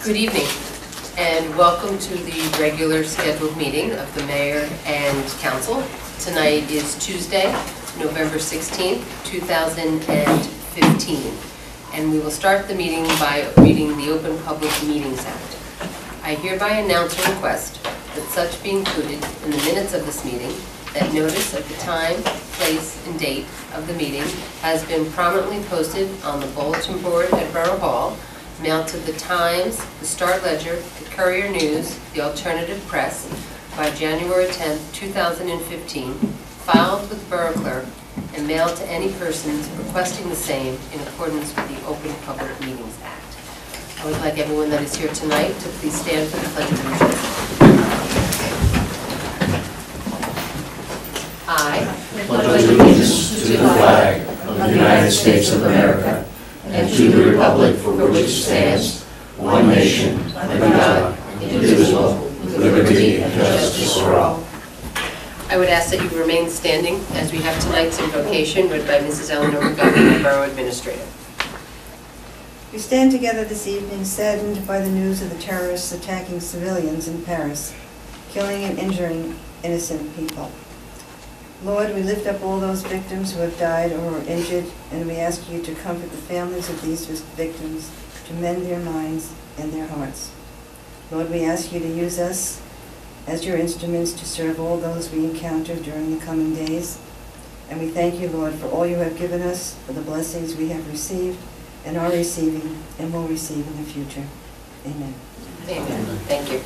Good evening, and welcome to the regular scheduled meeting of the Mayor and Council. Tonight is Tuesday, November 16th, 2015, and we will start the meeting by reading the Open Public Meetings Act. I hereby announce a request that such be included in the minutes of this meeting, that notice of the time, place, and date of the meeting has been prominently posted on the bulletin board at Borough Hall, mailed to the Times, the Star-Ledger, the Courier News, the Alternative Press by January 10, 2015, filed with the Borough Clerk, and mailed to any persons requesting the same in accordance with the Open Public Meetings Act. I would like everyone that is here tonight to please stand for the Pledge of Allegiance. I pledge allegiance to the flag of the United States of America and to the republic for which it stands, one nation, under God, indivisible, with liberty and justice for all. I would ask that you remain standing as we have tonight's invocation read by Mrs. Eleanor McGovern, the Borough Administrator. We stand together this evening saddened by the news of the terrorists attacking civilians in Paris, killing and injuring innocent people. Lord, we lift up all those victims who have died or were injured, and we ask you to comfort the families of these victims, to mend their minds and their hearts. Lord, we ask you to use us as your instruments to serve all those we encounter during the coming days. And we thank you, Lord, for all you have given us, for the blessings we have received and are receiving and will receive in the future. Amen. Amen. Thank you.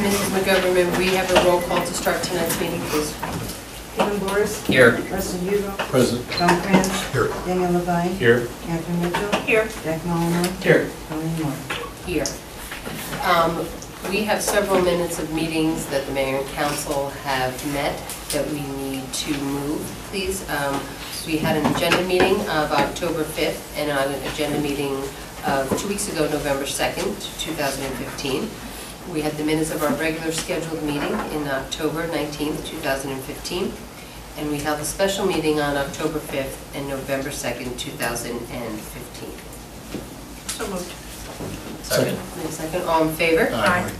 Mrs. McGovern, may we have a roll call to start tonight's meeting, please? Kevin Boris. Here. Russell Hugo. Present. Tom Kranz. Here. Daniel Levine. Here. Catherine Mitchell. Here. Jack Molyneux. Here. Colleen Moore. Here. We have several minutes of meetings that the Mayor and Council have met that we need to move, please. We had an agenda meeting of October 5th and an agenda meeting of 2 weeks ago, November 2nd, 2015. We had the minutes of our regular scheduled meeting in October 19th, 2015, and we held a special meeting on October 5th and November 2nd, 2015. So moved. Second. Second, all in favor? Aye.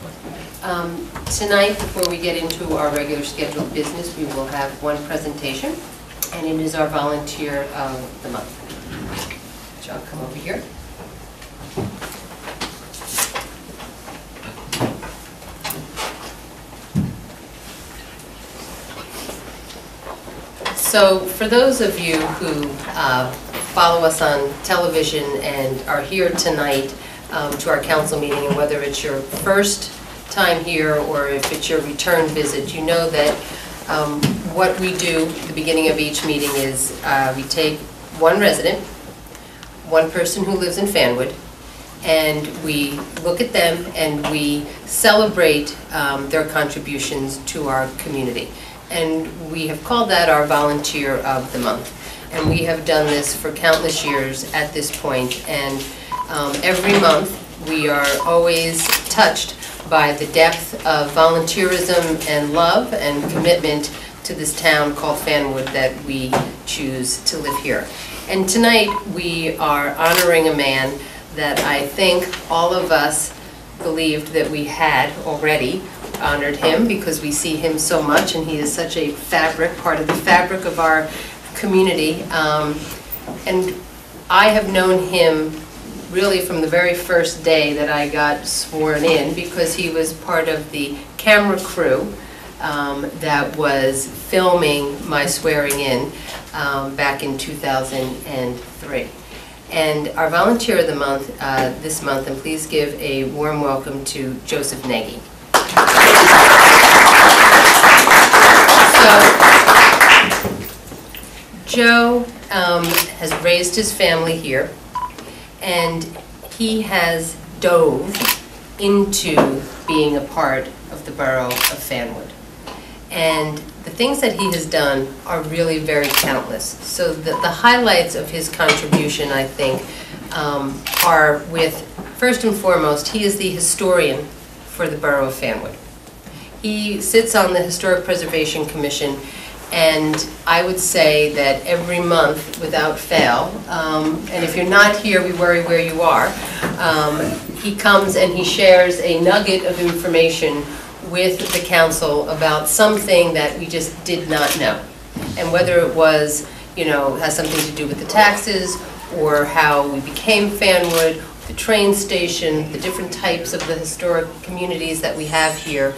Tonight, before we get into our regular scheduled business, we will have one presentation, and it is our volunteer of the month. John, come over here. So for those of you who follow us on television and are here tonight to our council meeting, and whether it's your first time here or if it's your return visit, you know that what we do at the beginning of each meeting is we take one resident, one person who lives in Fanwood, and we look at them and we celebrate their contributions to our community. And we have called that our Volunteer of the Month. And we have done this for countless years at this point. And every month we are always touched by the depth of volunteerism and love and commitment to this town called Fanwood that we choose to live here. And tonight we are honoring a man that I think all of us believed that we had already honored him, because we see him so much and he is such a fabric, part of the fabric of our community. And I have known him really from the very first day that I got sworn in, because he was part of the camera crew that was filming my swearing in back in 2003. And our Volunteer of the Month this month, and please give a warm welcome to Joseph Nagy. So, Joe has raised his family here, and he has dove into being a part of the borough of Fanwood. And the things that he has done are really very countless. So the highlights of his contribution, I think, are with, first and foremost, he is the historian for the borough of Fanwood. He sits on the Historic Preservation Commission, And I would say that every month, without fail, and if you're not here, we worry where you are, he comes and he shares a nugget of information with the council about something that we just did not know. And whether it was, has something to do with the taxes, or how we became Fanwood, the train station, the different types of the historic communities that we have here,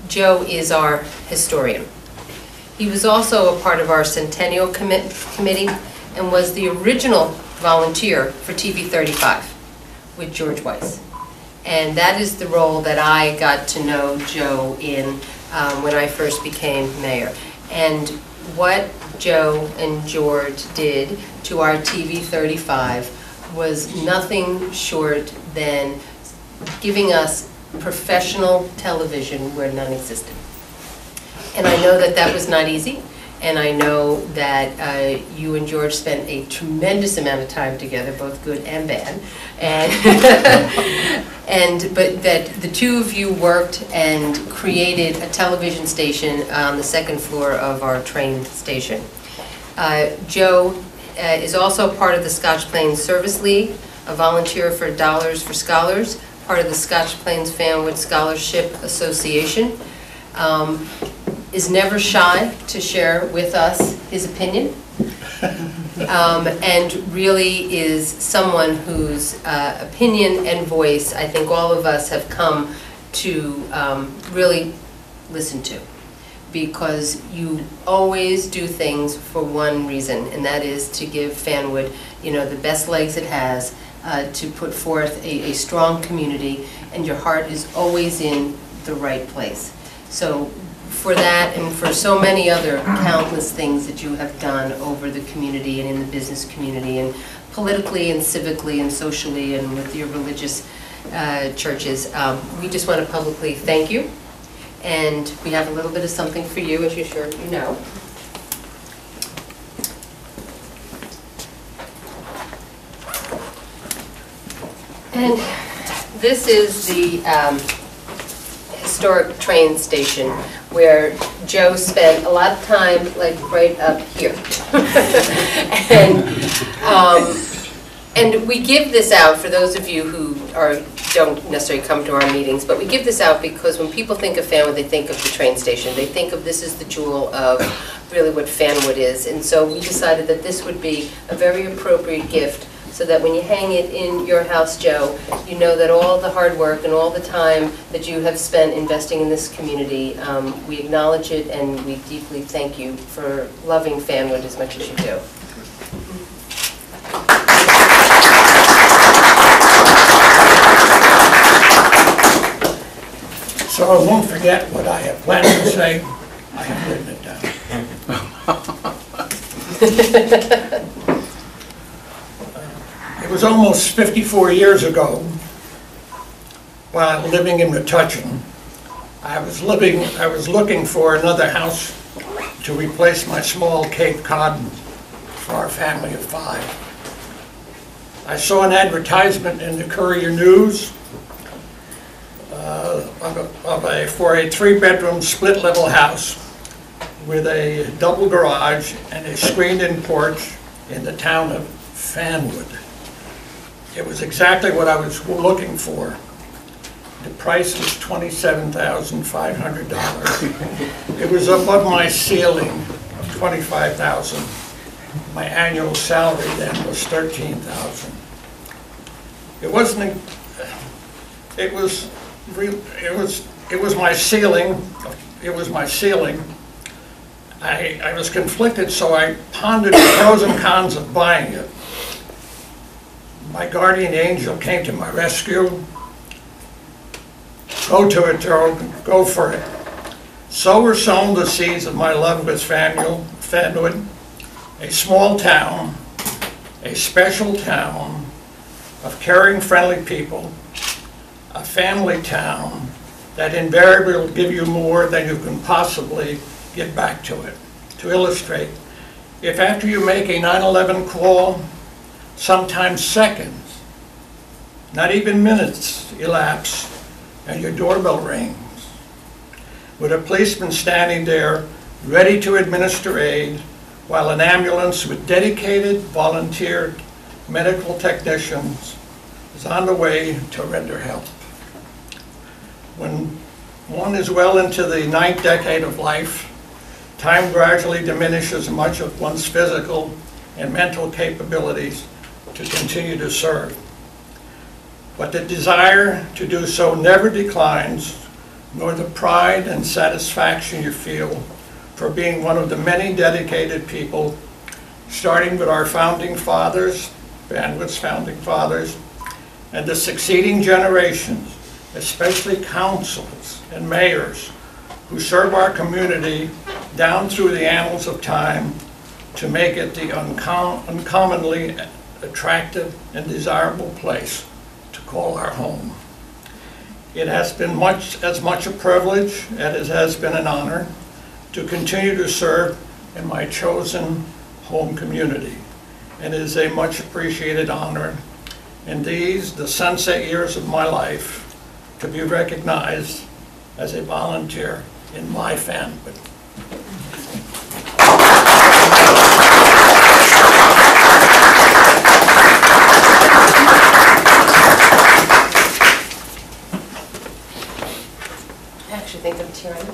Joe is our historian. He was also a part of our Centennial Committee and was the original volunteer for TV 35 with George Weiss. And that is the role that I got to know Joe in when I first became mayor. And what Joe and George did to our TV 35 was nothing short than giving us professional television where none existed. And I know that that was not easy, and I know that you and George spent a tremendous amount of time together, both good and bad, but that the two of you worked and created a television station on the second floor of our train station. Joe is also part of the Scotch Plains Service League, a volunteer for Dollars for Scholars, part of the Scotch Plains Fanwood Scholarship Association. Is never shy to share with us his opinion, and really is someone whose opinion and voice I think all of us have come to really listen to, because you always do things for one reason, and that is to give Fanwood, the best legs it has, to put forth a strong community, and your heart is always in the right place. So for that and for so many other countless things that you have done over the community and in the business community and politically and civically and socially and with your religious churches, we just want to publicly thank you. And we have a little bit of something for you, as you're sure you know. And this is the historic train station where Joe spent a lot of time, like right up here. And we give this out for those of you who don't necessarily come to our meetings, but we give this out because when people think of Fanwood, they think of the train station. They think of this as the jewel of really what Fanwood is. And so we decided that this would be a very appropriate gift, so that when you hang it in your house, Joe, you know that all the hard work and all the time that you have spent investing in this community, we acknowledge it and we deeply thank you for loving Fanwood as much as you do. So I won't forget what I have planned to say. I have written it down. It was almost 54 years ago, while living in Metuchen. I was looking for another house to replace my small Cape Cod for our family of 5. I saw an advertisement in the Courier News for a 3-bedroom split-level house with a double garage and a screened-in porch in the town of Fanwood. It was exactly what I was looking for. The price was $27,500. It was above my ceiling of $25,000. My annual salary then was $13,000. It wasn't. It was my ceiling. It was my ceiling. I was conflicted, so I pondered the pros and cons of buying it. My guardian angel came to my rescue. Go to it, Joe. Go for it. So were sown the seeds of my love with Fanwood, a small town, a special town of caring, friendly people, a family town that invariably will give you more than you can possibly give back to it. To illustrate, if after you make a 911 call, sometimes seconds, not even minutes elapse, and your doorbell rings, with a policeman standing there ready to administer aid, while an ambulance with dedicated volunteer medical technicians is on the way to render help. When one is well into the 9th decade of life, time gradually diminishes much of one's physical and mental capabilities to continue to serve. But the desire to do so never declines, nor the pride and satisfaction you feel for being one of the many dedicated people, starting with our founding fathers, Fanwood's founding fathers, and the succeeding generations, especially councils and mayors, who serve our community down through the annals of time to make it the uncommonly attractive and desirable place to call our home. It has been as much a privilege as it has been an honor to continue to serve in my chosen home community, and it is a much appreciated honor in these, the sunset years of my life, to be recognized as a volunteer in my Fanwood. I actually think I'm tearing up.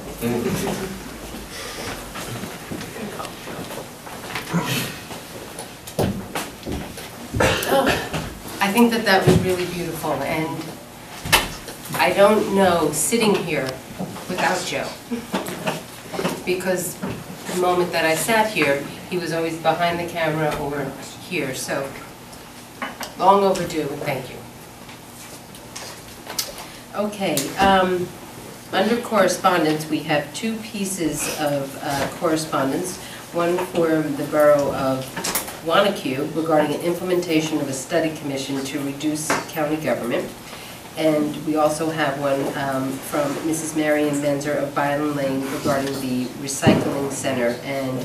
I think that was really beautiful, and I don't know sitting here without Joe, because the moment that I sat here, he was always behind the camera or here, so long overdue, and thank you. Okay, under correspondence, we have two pieces of correspondence, one for the Borough of Wanacue regarding an implementation of a study commission to reduce county government. And we also have one from Mrs. Marion Menzer of Byron Lane regarding the recycling center and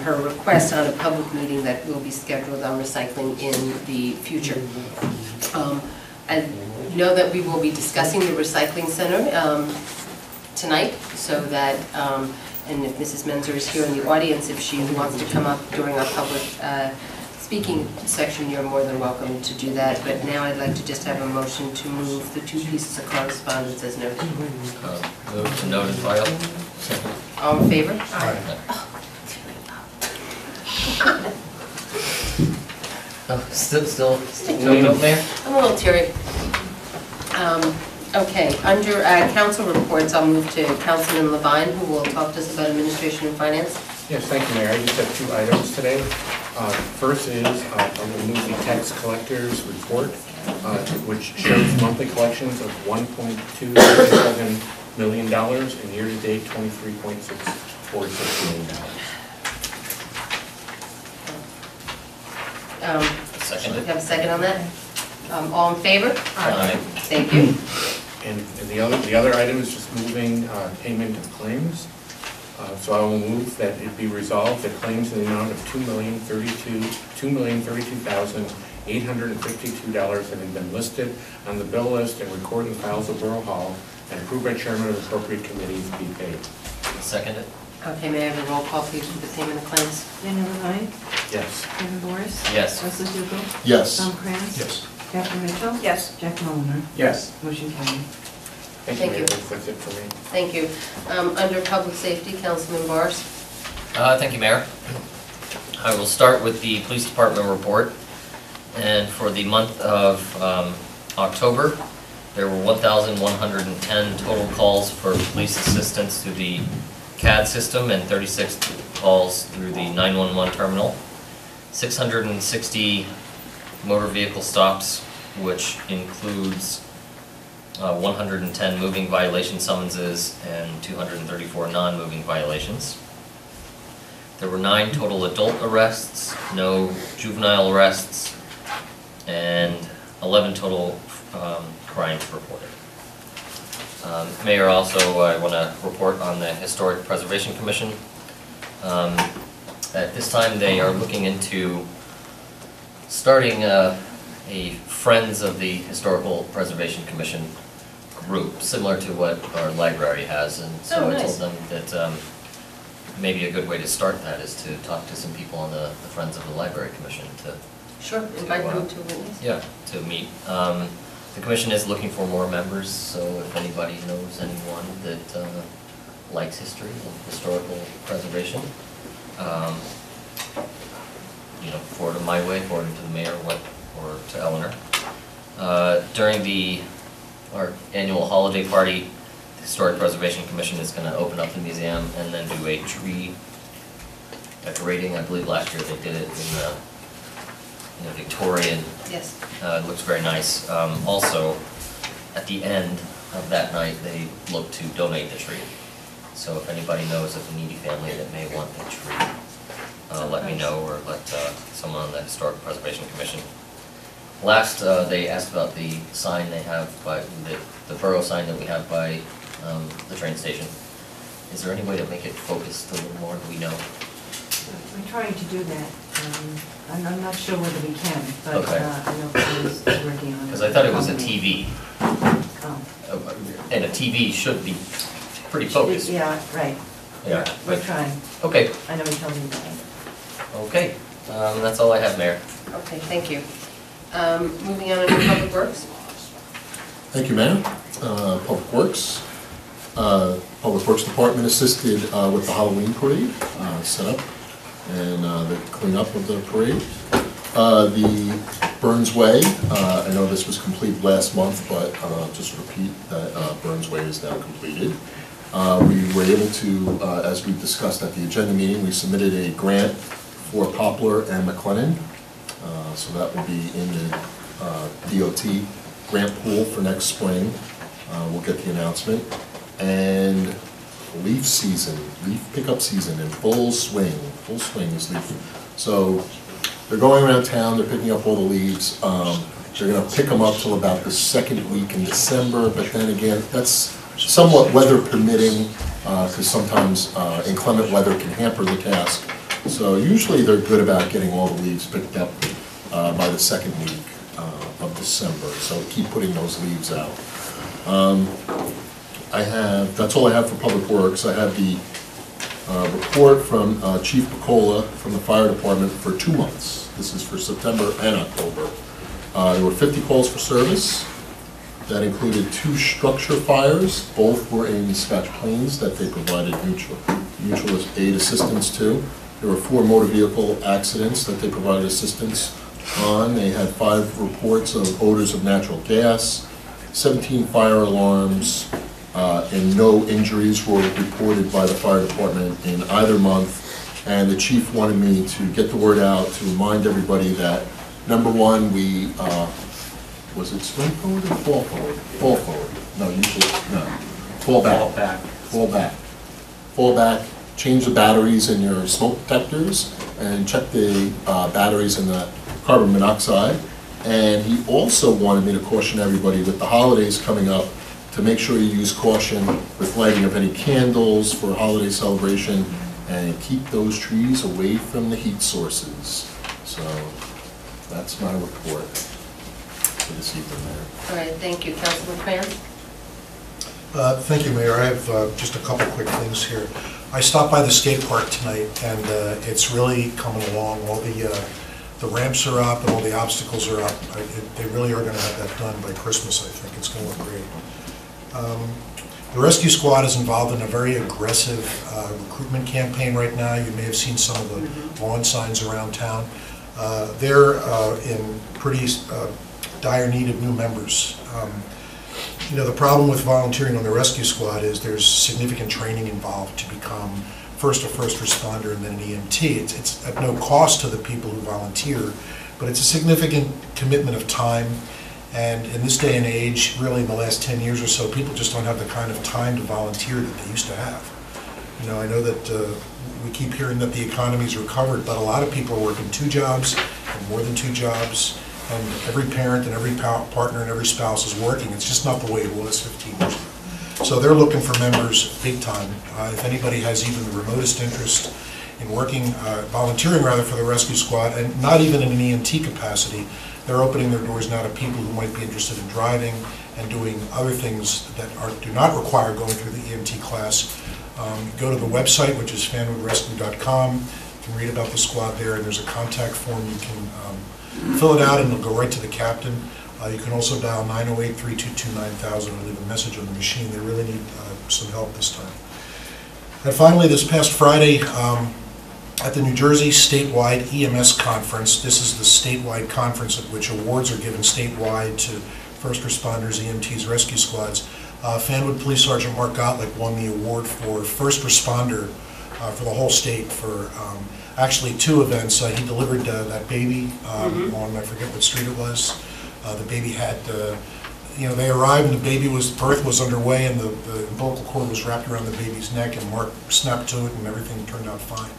her request on a public meeting that will be scheduled on recycling in the future. I know that we will be discussing the recycling center tonight, so that, and if Mrs. Menzer is here in the audience, if she wants to come up during our public speaking section, you're more than welcome to do that. But now I'd like to just have a motion to move the two pieces of correspondence as noted. Move to note and file. Second. All in favor? Aye. Oh, still no Mayor? I'm a little teary. Okay, under council reports, I'll move to Councilman Levine, who will talk to us about administration and finance. Yes, thank you, Mayor. I just have two items today. First is, I will move the tax collector's report, which shows monthly collections of $1.277 million and year-to-date $23.646 million. Second. Seconded. Have a second on that? All in favor? Aye. Thank you. And the other item is just moving payment of claims. So I will move that it be resolved that claims in the amount of $2,032,852 having been listed on the bill list and recorded in the files of Borough Hall and approved by chairman of appropriate committees be paid. Second. Okay, may I have a roll call, please, for the payment of claims? Daniel Levine, Yes. Kevin Morris, Yes. Leslie Dugal, Yes. Tom Krantz. Yes. Catherine Mitchell. Yes. Jack Mulner. Yes. Motion carried. Thank Thank you, you. Mayor. That's it for me. Thank you. Under public safety, Councilman Bars. Thank you, Mayor. I will start with the police department report. And for the month of October, there were 1,110 total calls for police assistance through the CAD system and 36 calls through the 911 terminal. 660 motor vehicle stops, which includes 110 moving violation summonses and 234 non-moving violations. There were 9 total adult arrests, no juvenile arrests, and 11 total crimes reported. Mayor, also I want to report on the Historic Preservation Commission. At this time they are looking into starting a Friends of the Historical Preservation Commission group, similar to what our library has, and so Oh, I nice. told them that maybe a good way to start that is to talk to some people on the Friends of the Library Commission to, Sure, invite them to witness. yeah, to meet. The commission is looking for more members, so if anybody knows anyone that likes history and historical preservation, you know, forward them my way, forward them to the mayor, or to Eleanor. During our annual holiday party, the Historic Preservation Commission is going to open up the museum and then do a tree decorating. I believe last year they did it in the Victorian. Yes. It looks very nice. Also, at the end of that night, they look to donate the tree. So if anybody knows of a needy family that may want a tree, let me know, or let someone on the Historic Preservation Commission. Last, they asked about the sign they have by, the borough sign that we have by the train station. Is there any way to make it focused a little more, do we know? We're trying to do that. I'm not sure whether we can, but Okay. I know Paul is working on it. Because I thought it was a TV, Oh. and a TV should be pretty focused. Yeah, right. Yeah. We're trying. Okay, I know he told me about it. okay. That's all I have, Mayor. Okay, thank you. Moving on to Public Works. Thank you, Mayor. Public Works. Public Works Department assisted with the Halloween parade setup and the cleanup of the parade. The Burns Way, I know this was completed last month, but just repeat that Burns Way is now completed. We were able to, as we discussed at the agenda meeting, we submitted a grant for Poplar and McLennan. So that will be in the DOT grant pool for next spring. We'll get the announcement. And leaf season, leaf pickup season in full swing is leaf. So they're going around town, they're picking up all the leaves. They're gonna pick them up till about the second week in December, but then again, that's somewhat weather permitting, because sometimes inclement weather can hamper the task. So usually they're good about getting all the leaves picked up by the second week of December. So keep putting those leaves out. That's all I have for Public Works. I have the report from Chief Picola from the Fire Department for 2 months. This is for September and October. There were 50 calls for service. That included 2 structure fires. Both were in Scotch Plains that they provided mutual aid assistance to. There were 4 motor vehicle accidents that they provided assistance on. They had 5 reports of odors of natural gas, 17 fire alarms, and no injuries were reported by the fire department in either month. And the chief wanted me to get the word out to remind everybody that, number one, we, was it spring forward or fall forward? Fall forward. No, usually, no. Fall back. Fall back. Fall back. Fall back, change the batteries in your smoke detectors, and check the batteries in the carbon monoxide. And he also wanted me to caution everybody with the holidays coming up to make sure you use caution with lighting of any candles for a holiday celebration, and keep those trees away from the heat sources. So that's my report for this evening, Mayor. All right, thank you. Councilman Cran? Thank you, Mayor. I have just a couple quick things here. I stopped by the skate park tonight, and it's really coming along. All the ramps are up and all the obstacles are up. They really are going to have that done by Christmas, I think. It's going to look great. The rescue squad is involved in a very aggressive recruitment campaign right now. You may have seen some of the lawn signs around town. They're in pretty dire need of new members. You know, the problem with volunteering on the rescue squad is there's significant training involved to become first a first responder and then an EMT. It's at no cost to the people who volunteer, but it's a significant commitment of time. And in this day and age, really in the last 10 years or so, people just don't have the kind of time to volunteer that they used to have. You know, I know that we keep hearing that the economy's recovered, but a lot of people are working 2 jobs and more than 2 jobs, and every parent and every partner and every spouse is working. It's just not the way it was 15 years ago. So they're looking for members big time. If anybody has even the remotest interest in working, volunteering rather, for the rescue squad, and not even in an EMT capacity, they're opening their doors now to people who might be interested in driving and doing other things that do not require going through the EMT class. Go to the website, which is fanwoodrescue.com. You can read about the squad there, and there's a contact form. You can fill it out, and it'll go right to the captain. You can also dial 908-322-9000 and leave a message on the machine. They really need some help this time. And finally, this past Friday, at the New Jersey Statewide EMS Conference, this is the statewide conference at which awards are given statewide to first responders, EMTs, rescue squads. Fanwood Police Sergeant Mark Gottlieb won the award for first responder for the whole state for actually 2 events. He delivered that baby on, I forget what street it was. The baby had, they arrived and the birth was underway, and the umbilical cord was wrapped around the baby's neck, and Mark snapped to it and everything turned out fine.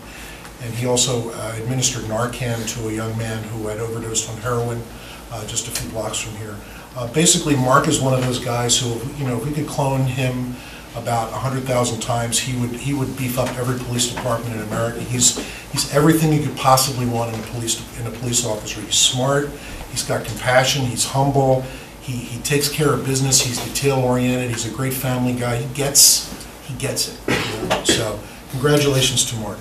And he also administered Narcan to a young man who had overdosed on heroin just a few blocks from here. Basically, Mark is one of those guys who, if we could clone him about 100,000 times, he would beef up every police department in America. He's everything you could possibly want in a police officer. He's smart, he's got compassion, he's humble, he takes care of business, he's detail-oriented, he's a great family guy. He gets it. So, congratulations to Mark.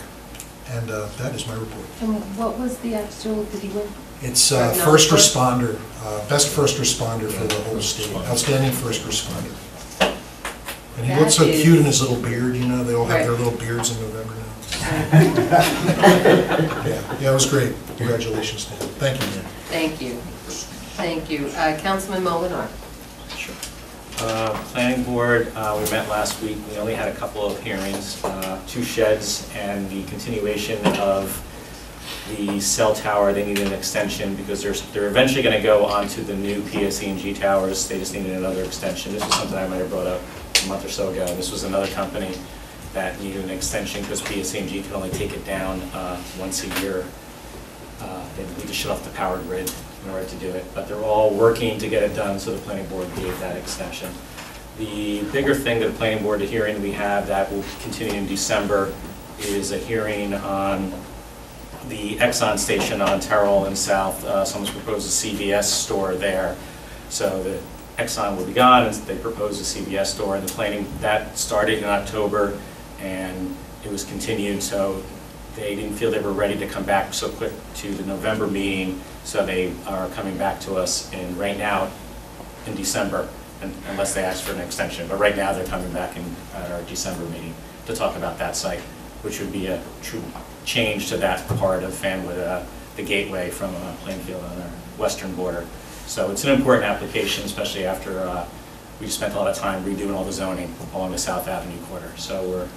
And that is my report. And what was the actual, did he win? It's first responder, best first responder for the whole state. Outstanding first responder. And he looks so cute in his little beard, they all have their little beards in November now. Yeah, it was great. Congratulations to him. Thank you, man. Thank you. Thank you. Councilman Molinar. Sure. Planning board, we met last week. We only had a couple of hearings, 2 sheds and the continuation of the cell tower. They needed an extension because they're eventually going to go onto the new PSE&G towers. They just needed another extension. This was something I might have brought up a month or so ago. This was another company that needed an extension because PSE&G can only take it down once a year. They need to shut off the power grid in order to do it, but they're all working to get it done, so the planning board gave that extension. The bigger thing that the planning board, the hearing we have that will continue in December, is a hearing on the Exxon station on Terrell and South. Someone's proposed a CVS store there, so the Exxon will be gone, and they proposed a CVS store, and the planning, that started in October, and it was continued, so they didn't feel they were ready to come back so quick to the November meeting, so they are coming back to us right now in December, unless they ask for an extension. But right now they're coming back at our December meeting to talk about that site, which would be a true change to that part of Fanwood, the gateway from Plainfield on our western border. So it's an important application, especially after we spent a lot of time redoing all the zoning along the South Avenue corridor. So we're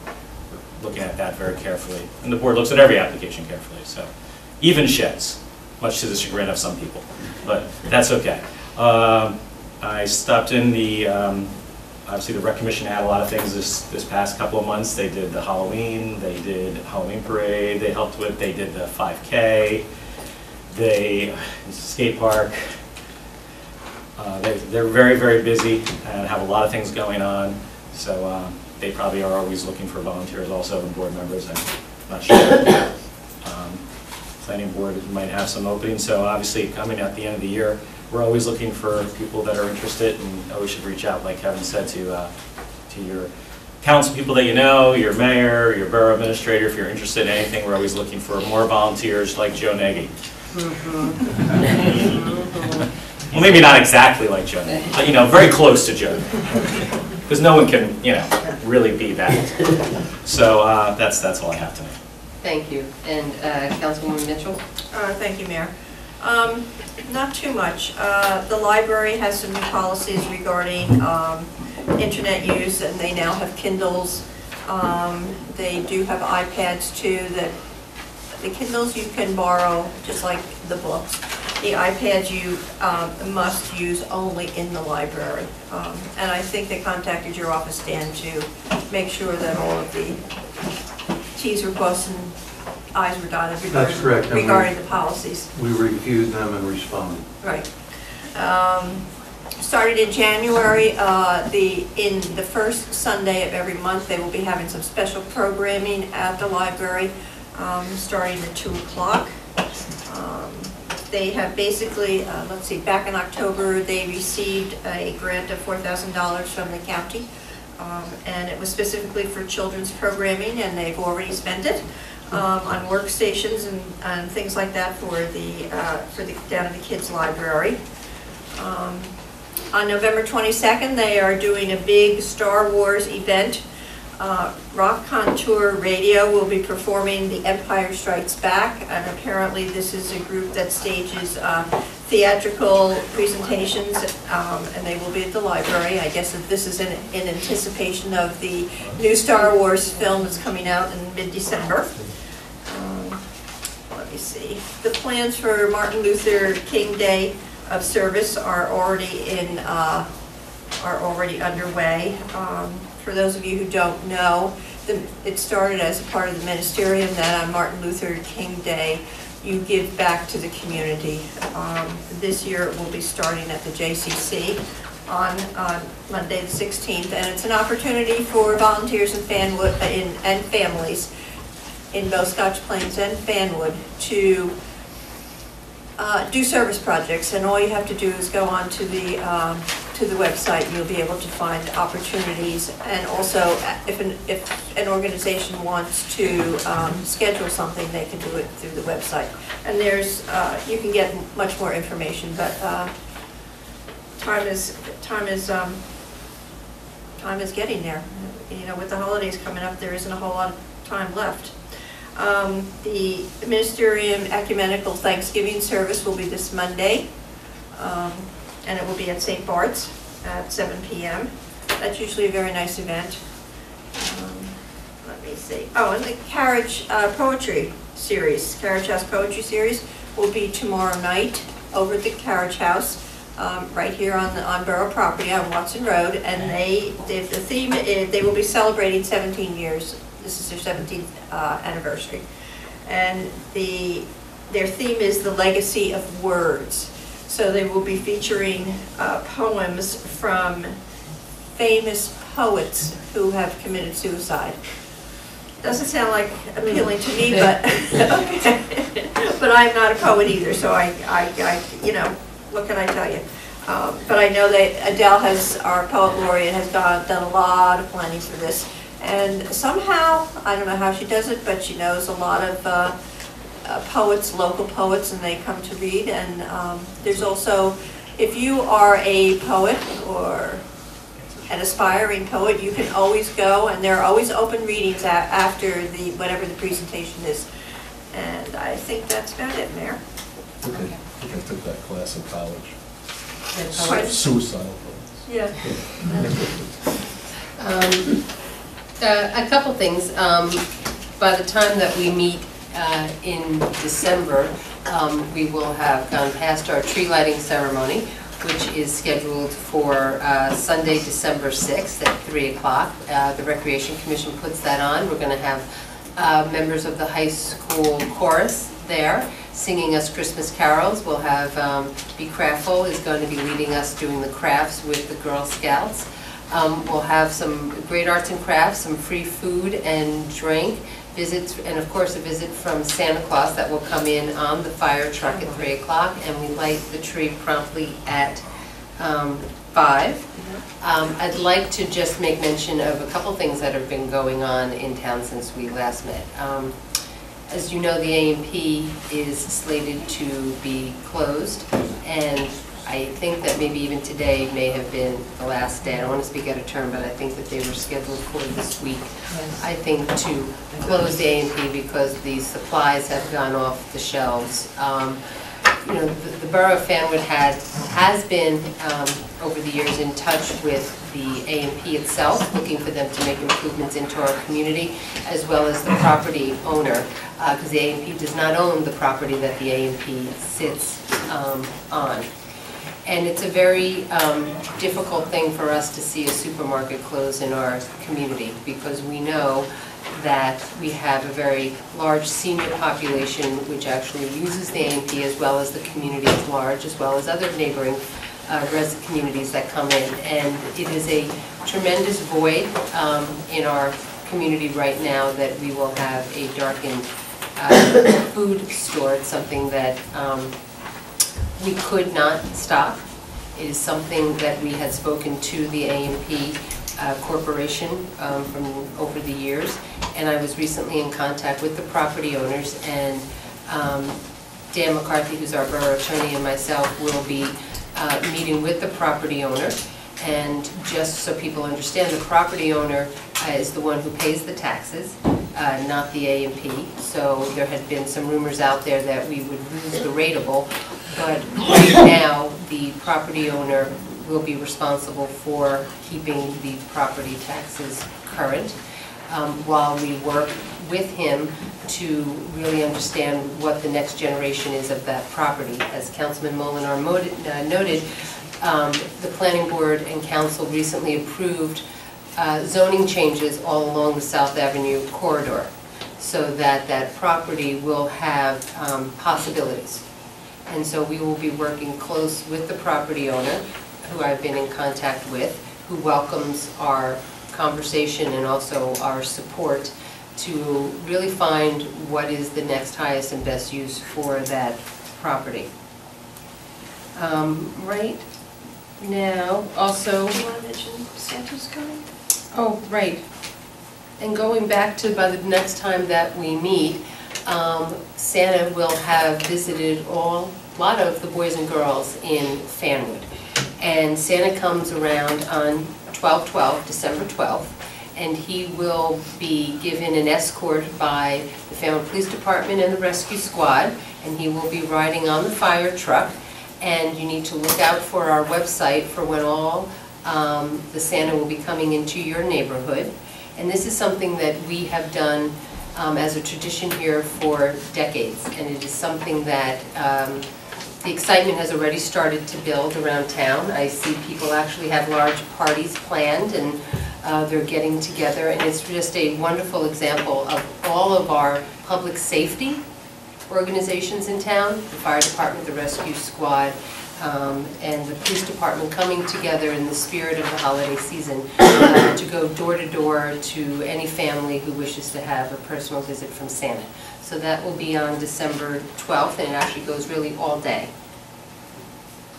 looking at that very carefully. And the board looks at every application carefully. So even sheds, much to the chagrin of some people, but that's okay. I stopped in obviously the Rec Commission had a lot of things this past couple of months. They did the Halloween, they did Halloween parade, they helped with, they did the 5K, skate park. They're very, very busy and have a lot of things going on. So they probably are always looking for volunteers also and board members. I'm not sure. Planning board might have some openings. So obviously coming at the end of the year, we're always looking for people that are interested, and always should reach out, like Kevin said, to your council people that you know, your mayor, your borough administrator. If you're interested in anything, we're always looking for more volunteers like Joe Nagy. Well, maybe not exactly like Joe, but very close to Joe, because no one can really be that. So that's all I have tonight. Thank you. And Councilwoman Mitchell? Thank you, Mayor. Not too much. The library has some new policies regarding internet use, and they now have Kindles. They do have iPads too. The Kindles you can borrow just like the books. The iPads you must use only in the library. And I think they contacted your office, Dan, to make sure that all of the T's were crossed and I's were dotted regarding the policies. We reviewed them and responded. Right. Started in January, in the first Sunday of every month, they will be having some special programming at the library, starting at 2 o'clock. They have basically, back in October, they received a grant of $4,000 from the county and it was specifically for children's programming, and they've already spent it on workstations and things like that for the down at the kids' library. On November 22nd, they are doing a big Star Wars event. Rock Contour Radio will be performing The Empire Strikes Back, and apparently this is a group that stages theatrical presentations, and they will be at the library. I guess that this is in anticipation of the new Star Wars film that's coming out in mid-December. Let me see. The plans for Martin Luther King Day of service are already underway. For those of you who don't know, it started as a part of the ministerium that on Martin Luther King Day you give back to the community. This year it will be starting at the JCC on Monday the 16th, and it's an opportunity for volunteers in Fanwood and families in both Scotch Plains and Fanwood to do service projects, and all you have to do is go on to the website, and you'll be able to find opportunities. And also, if an organization wants to schedule something, they can do it through the website. And there's you can get much more information, but time is getting there. You know, with the holidays coming up, there isn't a whole lot of time left. The Ministerium Ecumenical Thanksgiving service will be this Monday, and it will be at St. Bart's at 7 p.m. That's usually a very nice event. Let me see. Oh, and the Carriage Poetry Series, Carriage House Poetry Series, will be tomorrow night over at the Carriage House, right here on Borough property on Watson Road, and the theme is they will be celebrating 17 years. This is their 17th anniversary, and their theme is the legacy of words. So they will be featuring poems from famous poets who have committed suicide. Doesn't sound like appealing to me, but okay. But I'm not a poet either, so I you know, what can I tell you? But I know that Adele our poet laureate, has done a lot of planning for this. And somehow, I don't know how she does it, but she knows a lot of poets, local poets, and they come to read. And there's also, if you are a poet or an aspiring poet, you can always go, and there are always open readings after whatever the presentation is. And I think that's about it, Mayor. Okay. I think I took that class in college. Poets? Suicidal poets. Yeah. A couple things. By the time that we meet in December, we will have gone past our tree lighting ceremony, which is scheduled for Sunday, December 6th at 3 o'clock. The Recreation Commission puts that on. We're going to have members of the high school chorus there singing us Christmas carols. We'll have Be Craftful is going to be leading us doing the crafts with the Girl Scouts. We'll have some great arts and crafts, some free food and drink, visits, and of course a visit from Santa Claus that will come in on the fire truck at 3 o'clock, and we light the tree promptly at 5. I'd like to just make mention of a couple things that have been going on in town since we last met. As you know, the A&P is slated to be closed, and I think that maybe even today may have been the last day. I don't want to speak out of turn, but I think that they were scheduled for this week. Yes. I think to close the A&P because the supplies have gone off the shelves. You know, the Borough of Fanwood has been over the years in touch with the A&P itself, looking for them to make improvements into our community, as well as the property owner, because the A&P does not own the property that the A&P sits on. And it's a very difficult thing for us to see a supermarket close in our community, because we know that we have a very large senior population which actually uses the A&P, as well as the community at large, as well as other neighboring resident communities that come in. And it is a tremendous void in our community right now that we will have a darkened food store. It's something that we could not stop. It is something that we had spoken to the A&P corporation from over the years, and I was recently in contact with the property owners, and Dan McCarthy, who's our borough attorney, and myself will be meeting with the property owner. And just so people understand, the property owner is the one who pays the taxes, not the A&P. So there had been some rumors out there that we would lose the rateable, but right now the property owner will be responsible for keeping the property taxes current while we work with him to really understand what the next generation is of that property. As Councilman Molinar noted, the planning board and council recently approved zoning changes all along the South Avenue corridor so that that property will have possibilities. And so we will be working close with the property owner, who I've been in contact with, who welcomes our conversation and also our support to really find what is the next highest and best use for that property. Right now, also... Do you want to mention Santa's coming? Oh, right. And going back to by the next time that we meet, Santa will have visited a lot of the boys and girls in Fanwood. And Santa comes around on 12/12, December 12th, and he will be given an escort by the Fanwood Police Department and the Rescue Squad, and he will be riding on the fire truck. And you need to look out for our website for when all the Santa will be coming into your neighborhood. And this is something that we have done as a tradition here for decades, and it is something that the excitement has already started to build around town. I see people actually have large parties planned, and they're getting together, and it's just a wonderful example of all of our public safety organizations in town, the fire department, the rescue squad, and the police department coming together in the spirit of the holiday season to go door to door to any family who wishes to have a personal visit from Santa. So that will be on December 12th, and it actually goes really all day.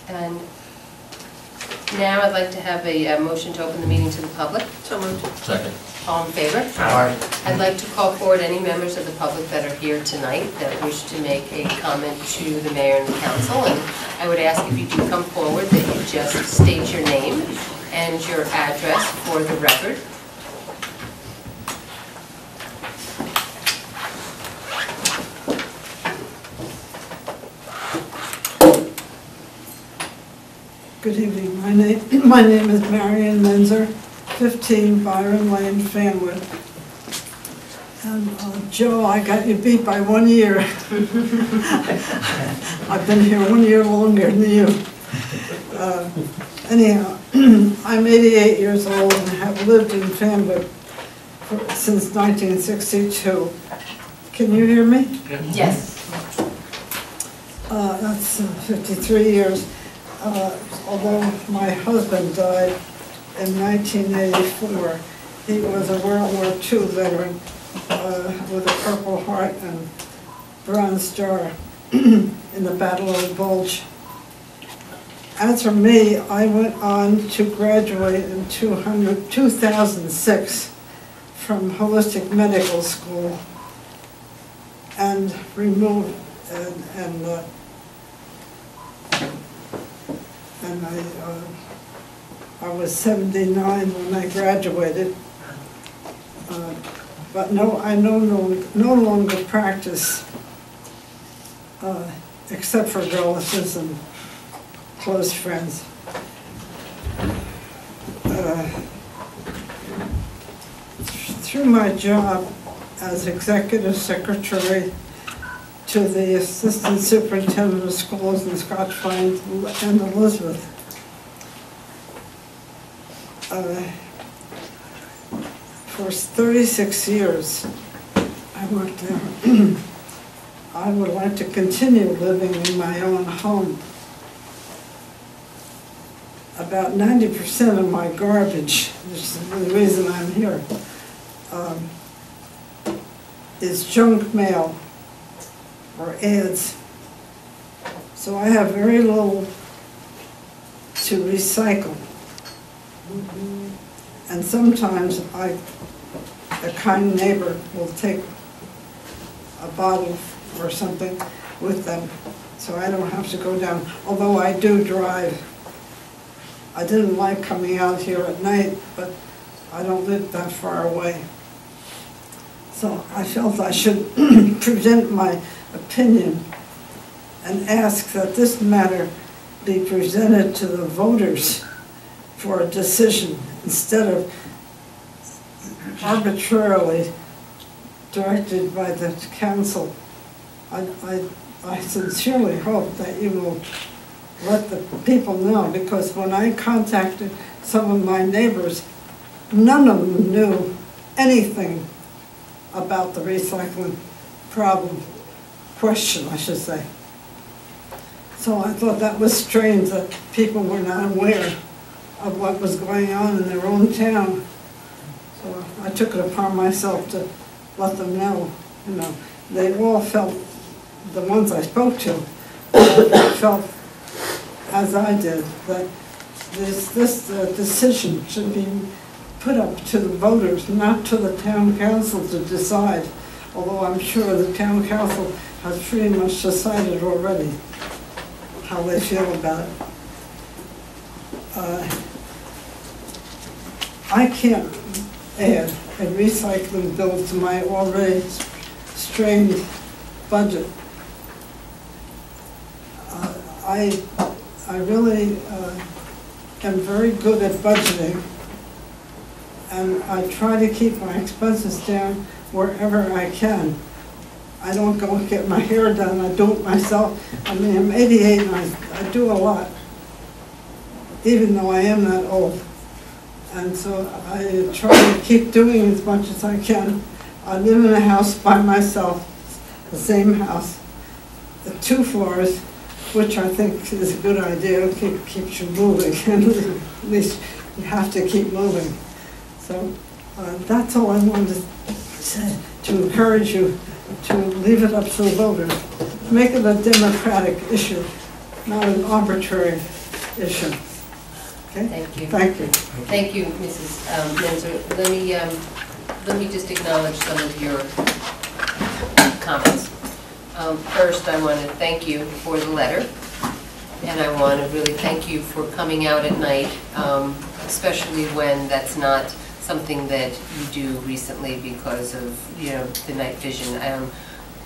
And now I'd like to have a motion to open the meeting to the public. So moved. Second. All in favor? Aye. I'd like to call forward any members of the public that are here tonight that wish to make a comment to the mayor and the council. And I would ask if you do come forward that you just state your name and your address for the record. Good evening. My name is Marion Menzer, 15 Byron Lane, Fanwood. And Joe, I got you beat by 1 year. I've been here 1 year longer than you. Anyhow, I'm 88 years old and have lived in Fanwood since 1962. Can you hear me? Yes. That's 53 years. Although my husband died in 1984, he was a World War II veteran with a Purple Heart and Bronze Star in the Battle of the Bulge. As for me, I went on to graduate in 2006 from Holistic Medical School and removed and I was 79 when I graduated, but no, I no longer practice except for relatives and close friends. Through my job as executive secretary to the assistant superintendent of schools in Scotch Plains and Elizabeth, for 36 years I worked there. I would like to continue living in my own home. About 90% of my garbage, which is the reason I'm here, is junk mail or ads. So I have very little to recycle. And sometimes a kind neighbor will take a bottle or something with them, so I don't have to go down, although I do drive. I didn't like coming out here at night, but I don't live that far away. So I felt I should present my opinion and ask that this matter be presented to the voters for a decision instead of arbitrarily directed by the council. I sincerely hope that you will let the people know, because when I contacted some of my neighbors, none of them knew anything about the recycling question, I should say. So I thought that was strange that people were not aware of what was going on in their own town. So I took it upon myself to let them know. You know, they all felt, the ones I spoke to, felt as I did, that this decision should be put up to the voters, not to the town council to decide, although I'm sure the town council has pretty much decided already how they feel about it. I can't add a recycling bill to my already strained budget. I really am very good at budgeting, and I try to keep my expenses down wherever I can. I don't go and get my hair done, I do it myself. I mean, I'm 88 and I do a lot, even though I am that old. And so I try to keep doing as much as I can. I live in a house by myself, the same house, 2 floors, which I think is a good idea. It keeps you moving, and at least you have to keep moving. So that's all I wanted to say, to encourage you to leave it up to the voters. Make it a democratic issue, not an arbitrary issue. Okay? Thank you. Thank you. Thank you, Mrs. Menzer. Let me just acknowledge some of your comments. First, I want to thank you for the letter, and I want to really thank you for coming out at night, especially when that's not something that you do recently because of, the night vision.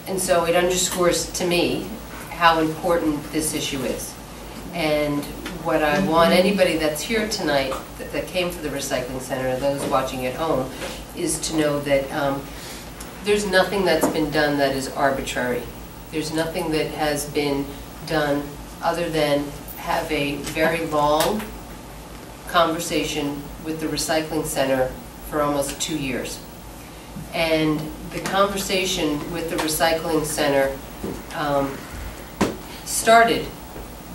And so it underscores to me how important this issue is. And what I want anybody that's here tonight, that came for the recycling center, and those watching at home, is to know that there's nothing that's been done that is arbitrary. There's nothing that has been done other than have a very long conversation with the recycling center for almost 2 years. And the conversation with the recycling center started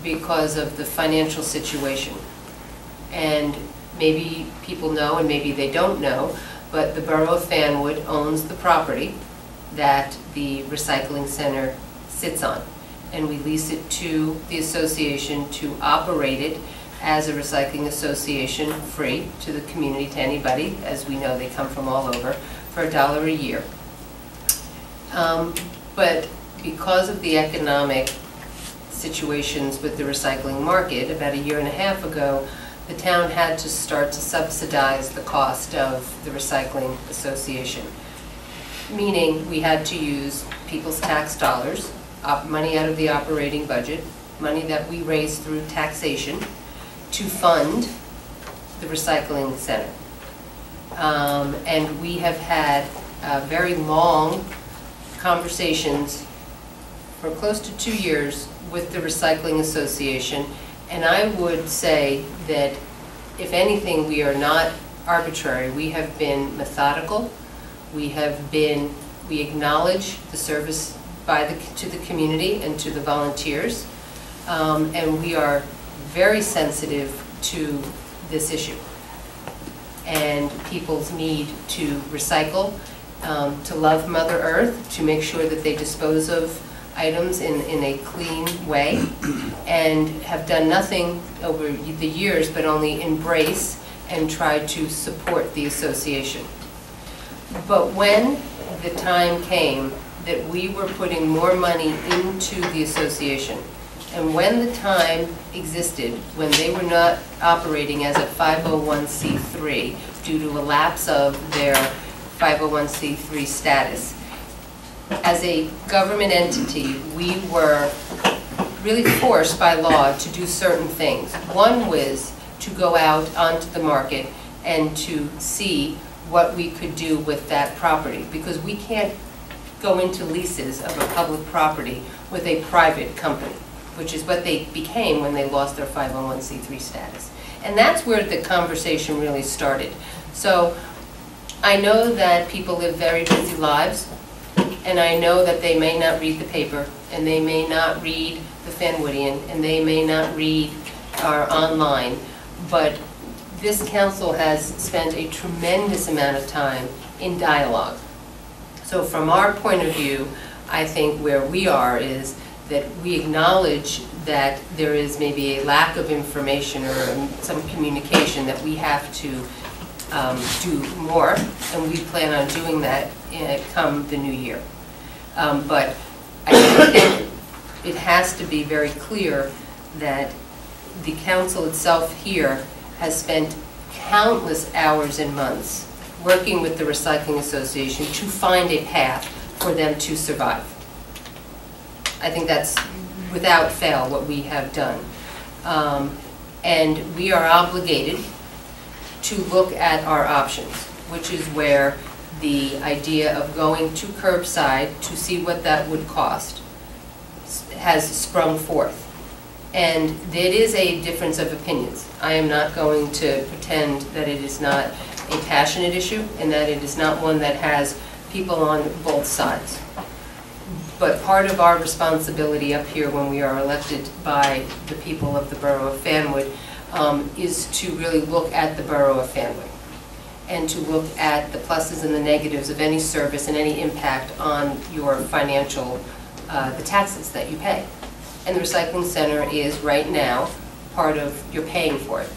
because of the financial situation. And maybe people know and maybe they don't know, but the borough of Fanwood owns the property that the recycling center sits on. And we lease it to the association to operate it as a recycling association, free to the community, to anybody. As we know, they come from all over, for $1 a year. But because of the economic situations with the recycling market, about 1.5 years ago, the town had to start to subsidize the cost of the recycling association. Meaning we had to use people's tax dollars, money out of the operating budget, money that we raised through taxation, to fund the recycling center. And we have had very long conversations for close to 2 years with the Recycling Association, and I would say that if anything, we are not arbitrary. We have been methodical. We acknowledge the service to the community and to the volunteers, and we are very sensitive to this issue and people's need to recycle, to love Mother Earth, to make sure that they dispose of items in a clean way, and have done nothing over the years but only embrace and tried to support the association. But when the time came that we were putting more money into the association, and when the time existed, when they were not operating as a 501c3 due to a lapse of their 501c3 status, as a government entity, we were really forced by law to do certain things. One was to go out onto the market and to see what we could do with that property, because we can't go into leases of a public property with a private company, which is what they became when they lost their 501c3 status. And that's where the conversation really started. So I know that people live very busy lives, and I know that they may not read the paper, and they may not read the Fanwoodian, and they may not read our online, but this council has spent a tremendous amount of time in dialogue. So from our point of view, I think where we are is that we acknowledge that there is maybe a lack of information or some communication that we have to do more, and we plan on doing that come the new year. But I think it has to be very clear that the council itself here has spent countless hours and months working with the Recycling Association to find a path for them to survive. I think that's without fail what we have done. And we are obligated to look at our options, which is where the idea of going to curbside to see what that would cost has sprung forth. And it is a difference of opinions. I am not going to pretend that it is not a passionate issue and that it is not one that has people on both sides. But part of our responsibility up here when we are elected by the people of the borough of Fanwood is to really look at the borough of Fanwood and to look at the pluses and the negatives of any service and any impact on your financial, the taxes that you pay. And the recycling center is right now part of, you're paying for it,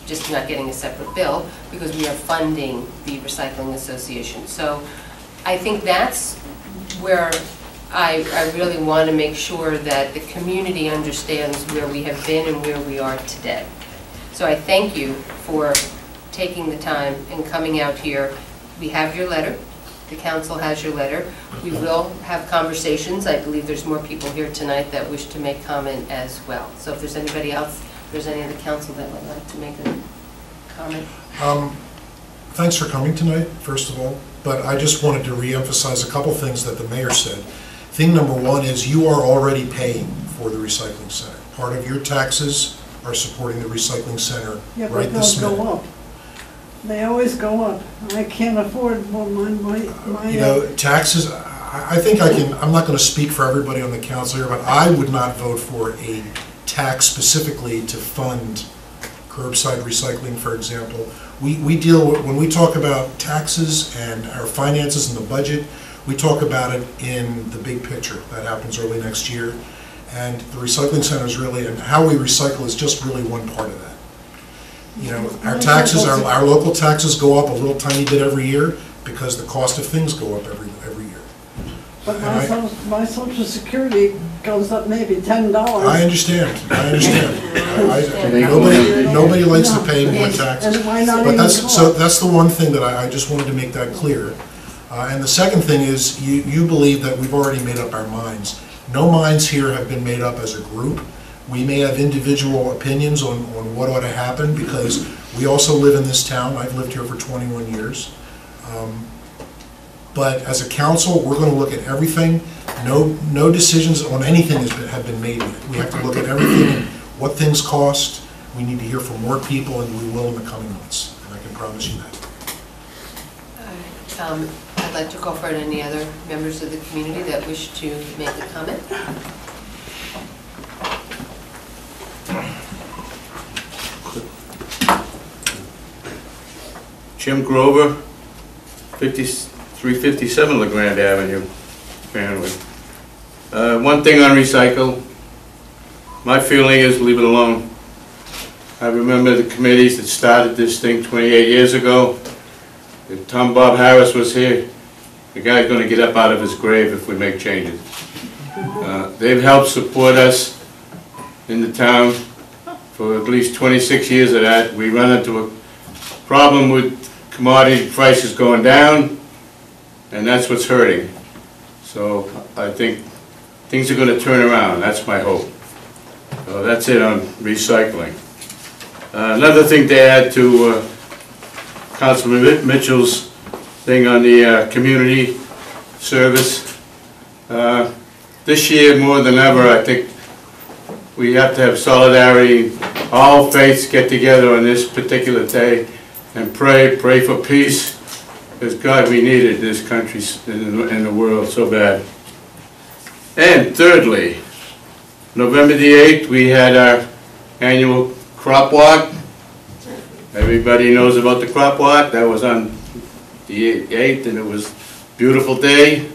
just not getting a separate bill because we are funding the Recycling Association. So I think that's where I really want to make sure that the community understands where we have been and where we are today. So I thank you for taking the time and coming out here. We have your letter. The council has your letter. We will have conversations. I believe there's more people here tonight that wish to make comment as well. So if there's anybody else, if there's any other council that would like to make a comment. Thanks for coming tonight, first of all, but I just wanted to reemphasize a couple things that the mayor said. Thing number one is you are already paying for the recycling center. Part of your taxes are supporting the recycling center right this minute. Yeah, but they'll go up. They always go up. I can't afford more my you know, taxes, I think I can, I'm not going to speak for everybody on the council here, but I would not vote for a tax specifically to fund curbside recycling, for example. We deal with, when we talk about taxes and our finances and the budget, we talk about it in the big picture. That happens early next year. And the recycling center is really, and how we recycle is just really one part of that. You know, our taxes, our local taxes go up a little tiny bit every year because the cost of things go up every year. But my Social Security goes up maybe $10. I understand. Nobody likes to pay more taxes. And why not But even that's the one thing that I just wanted to make that clear. And the second thing is you believe that we've already made up our minds. No minds here have been made up as a group. We may have individual opinions on what ought to happen because we also live in this town. I've lived here for 21 years. But as a council, we're going to look at everything. No decisions on anything have been made yet. We have to look at everything and what things cost. We need to hear from more people, and we will in the coming months. And I can promise you that. I'd like to call for any other members of the community that wish to make a comment. Jim Grover, 357 LeGrand Avenue, Fanwood. One thing on recycle, my feeling is leave it alone. I remember the committees that started this thing 28 years ago. If Tom Bob Harris was here, the guy's going to get up out of his grave if we make changes. They've helped support us in the town for at least 26 years of that. We run into a problem with commodity prices going down, and that's what's hurting. So I think things are going to turn around. That's my hope. So that's it on recycling. Another thing to add to Councilman Mitchell's thing on the community service. This year, more than ever, I think we have to have solidarity. All faiths get together on this particular day and pray for peace. Because God, we need it in this country and the world so bad. And thirdly, November the 8th, we had our annual crop walk. Everybody knows about the crop walk. That was on the 8th, and it was a beautiful day.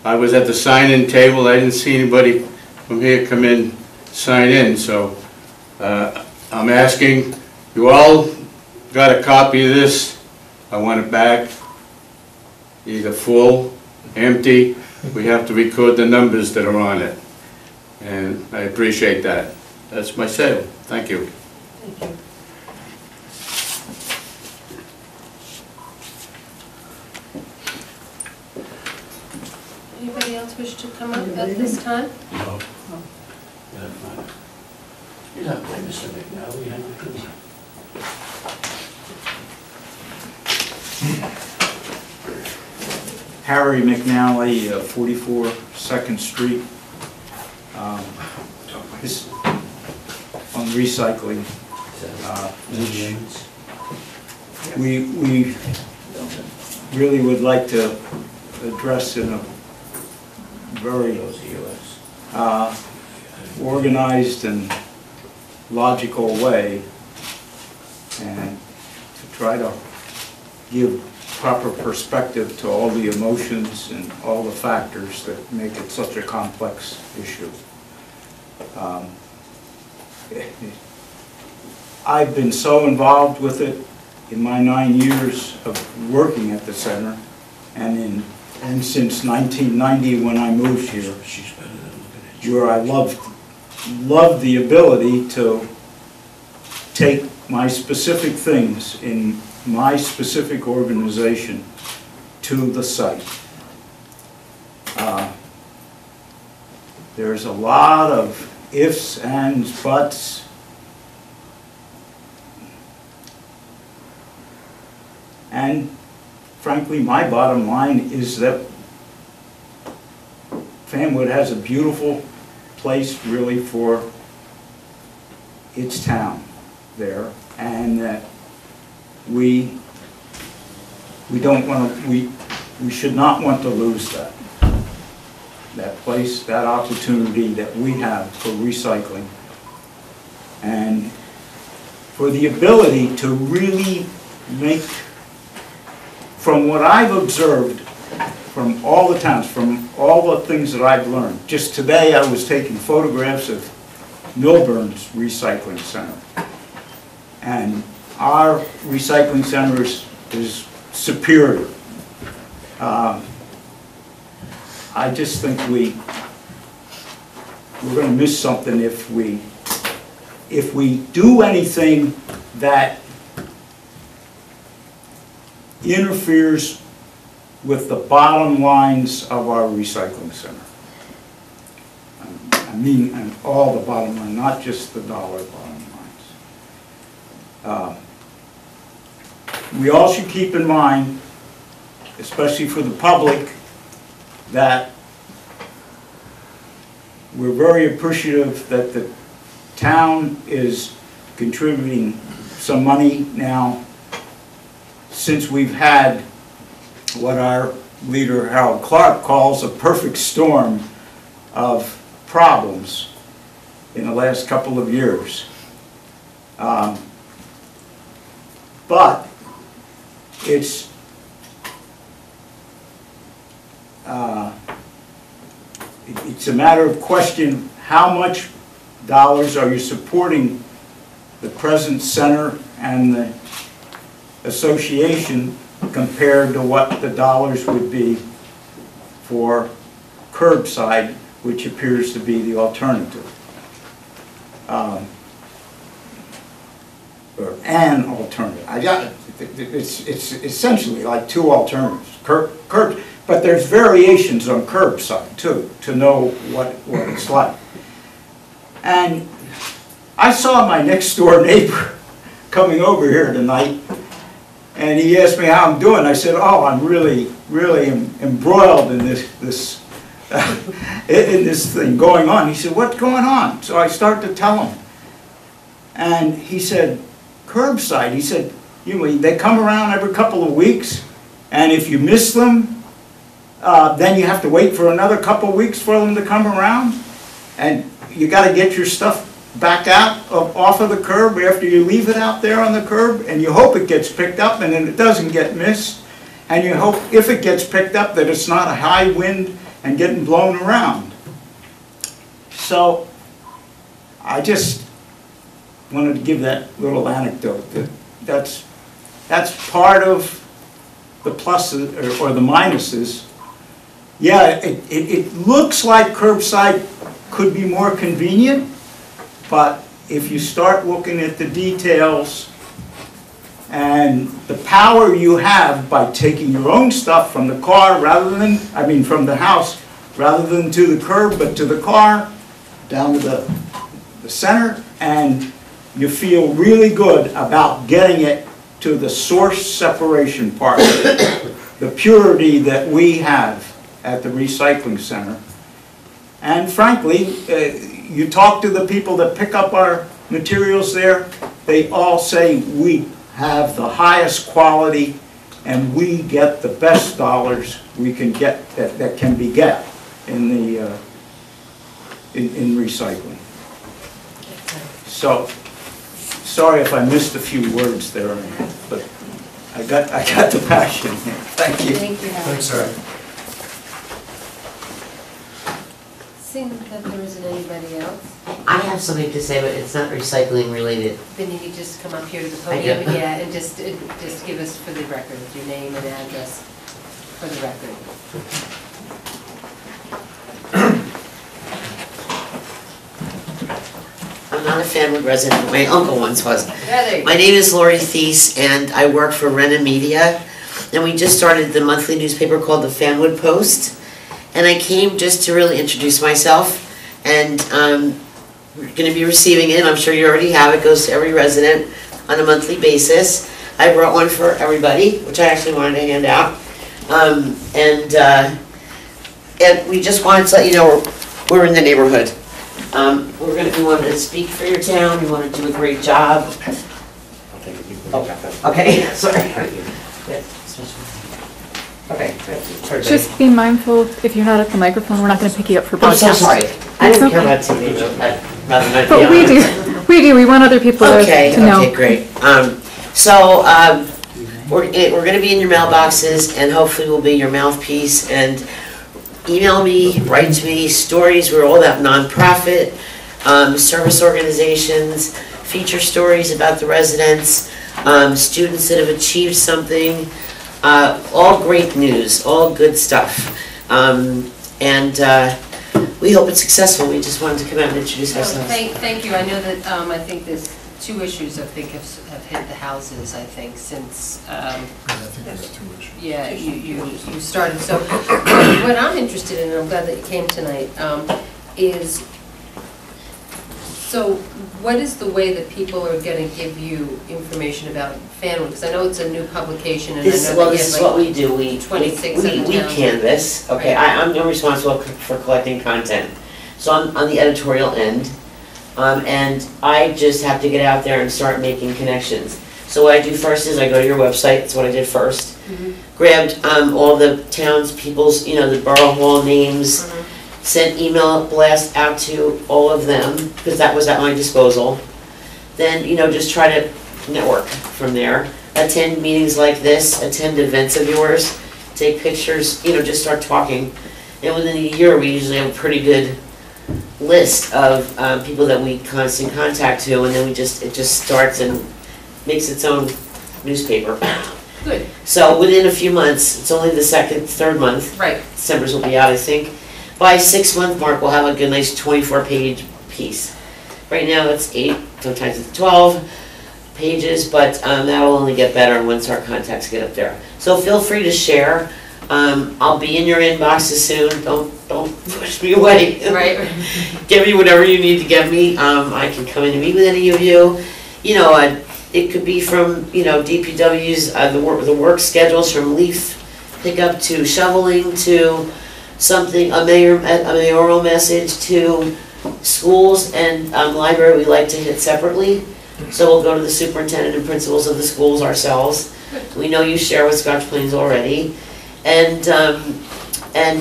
I was at the sign-in table. I didn't see anybody from here come in, sign in. So I'm asking, you all got a copy of this? I want it back, either full, empty. We have to record the numbers that are on it. And I appreciate that. That's my sale. Thank you. Thank you. Anybody else wish to come up at this time? No. You're not babysitting now. We have to do Harry McNally, 44 2nd Street. This on recycling. We really would like to address in a very organized and logical way, and to try to give proper perspective to all the emotions and all the factors that make it such a complex issue. I've been so involved with it in my 9 years of working at the center, and since 1990 when I moved here, where I loved the ability to take my specific things in my specific organization to the site. There's a lot of ifs, ands, buts. And frankly, my bottom line is that Fanwood has a beautiful place really for its town there, and that we don't want to, we should not want to lose that place, that opportunity that we have for recycling, and for the ability to really make, from what I've observed from all the towns, from all the things that I've learned. Just today I was taking photographs of Milburn's recycling center, and our recycling center is superior. I just think we're going to miss something if we do anything that interferes with the bottom lines of our recycling center. I mean, and all the bottom line, not just the dollar bottom lines. We all should keep in mind, especially for the public, that we're very appreciative that the town is contributing some money now, since we've had what our leader Harold Clark calls a perfect storm of problems in the last couple of years. But it's a matter of question, how much dollars are you supporting the present center and the association compared to what the dollars would be for curbside, which appears to be the alternative. Or an alternative. It's essentially like two alternatives. Curb, but there's variations on curbside too, to know what it's like. And I saw my next door neighbor coming over here tonight, and he asked me how I'm doing. I said, "Oh, I'm really embroiled in this in this thing going on." He said, "What's going on?" So I started to tell him, and he said, "Curbside." He said, "They come around every couple of weeks, and if you miss them, then you have to wait for another couple of weeks for them to come around, and you got to get your stuff back out off of the curb after you leave it out there on the curb, and you hope it gets picked up and then it doesn't get missed, and you hope if it gets picked up that it's not a high wind and getting blown around." So I just wanted to give that little anecdote. That's part of the pluses or the minuses. Yeah, it looks like curbside could be more convenient, but if you start looking at the details and the power you have by taking your own stuff from the car from the house, rather than to the curb, but to the car, down to the center, and you feel really good about getting it to the source separation part, the purity that we have at the recycling center. And frankly, you talk to the people that pick up our materials there, they all say we have the highest quality and we get the best dollars we can get that can be get in the in recycling. So sorry if I missed a few words there, but I got the passion here. Thank you. Thank you, Howard. Thanks, sir. Seeing that there isn't anybody else, I have something to say, but it's not recycling related. then you could just come up here to the I podium, do. yeah, and just give us for the record, your name and address for the record. I'm not a Fanwood resident, but my uncle once was. Yeah, there you go. My name is Lori Thies, and I work for Renna Media. And we just started the monthly newspaper called the Fanwood Post. And I came just to really introduce myself. And we're going to be receiving it. I'm sure you already have. It goes to every resident on a monthly basis. I brought one for everybody, which I actually wanted to hand out. And we just wanted to let you know we're in the neighborhood. We wanted to speak for your town. We want to do a great job. Okay, sorry. Okay. Just be mindful, if you're not at the microphone, we're not going to pick you up for I'm broadcast. so sorry. I didn't care about TV, rather than But we do. We do. We want other people to know. Okay, great. We're going to be in your mailboxes, and hopefully we'll be your mouthpiece. And email me, write to me, stories. We're all that nonprofit, service organizations, feature stories about the residents, students that have achieved something. All great news, all good stuff. We hope it's successful. We just wanted to come out and introduce ourselves. Thank you. I know that, I think there's two issues have hit the houses, I think, since, I think there's 2 issues. yeah, you started. So what I'm interested in, and I'm glad that you came tonight, is, so what is the way that people are going to give you information about Fanwood? Because I know it's a new publication, and I know that you have This is what we do. We 26 we canvass. Okay, I'm responsible for collecting content. So I'm on the editorial end, and I just have to get out there and start making connections. So what I do first is I go to your website. That's what I did first. Grabbed all the townspeople's, the borough hall names. Sent email blast out to all of them, because that was at my disposal. Then, just try to network from there. Attend meetings like this, attend events of yours, take pictures, just start talking. And within a year, we usually have a pretty good list of people that we constant contact to, and then it just starts and makes its own newspaper. Good. So within a few months, it's only the third month. Right. December's will be out, I think. By 6-month mark, we'll have a good, nice 24-page piece. Right now, it's 8, sometimes it's 12 pages, but that'll only get better once our contacts get up there. So feel free to share. I'll be in your inboxes soon. Don't push me away. Right. Give me whatever you need to give me. I can come in and meet with any of you. You know, it could be from, you know, DPW's, the work schedules, from leaf pickup to shoveling to something, a mayoral message to schools and library we like to hit separately. So we'll go to the superintendent and principals of the schools ourselves. We know you share with Scotch Plains already. And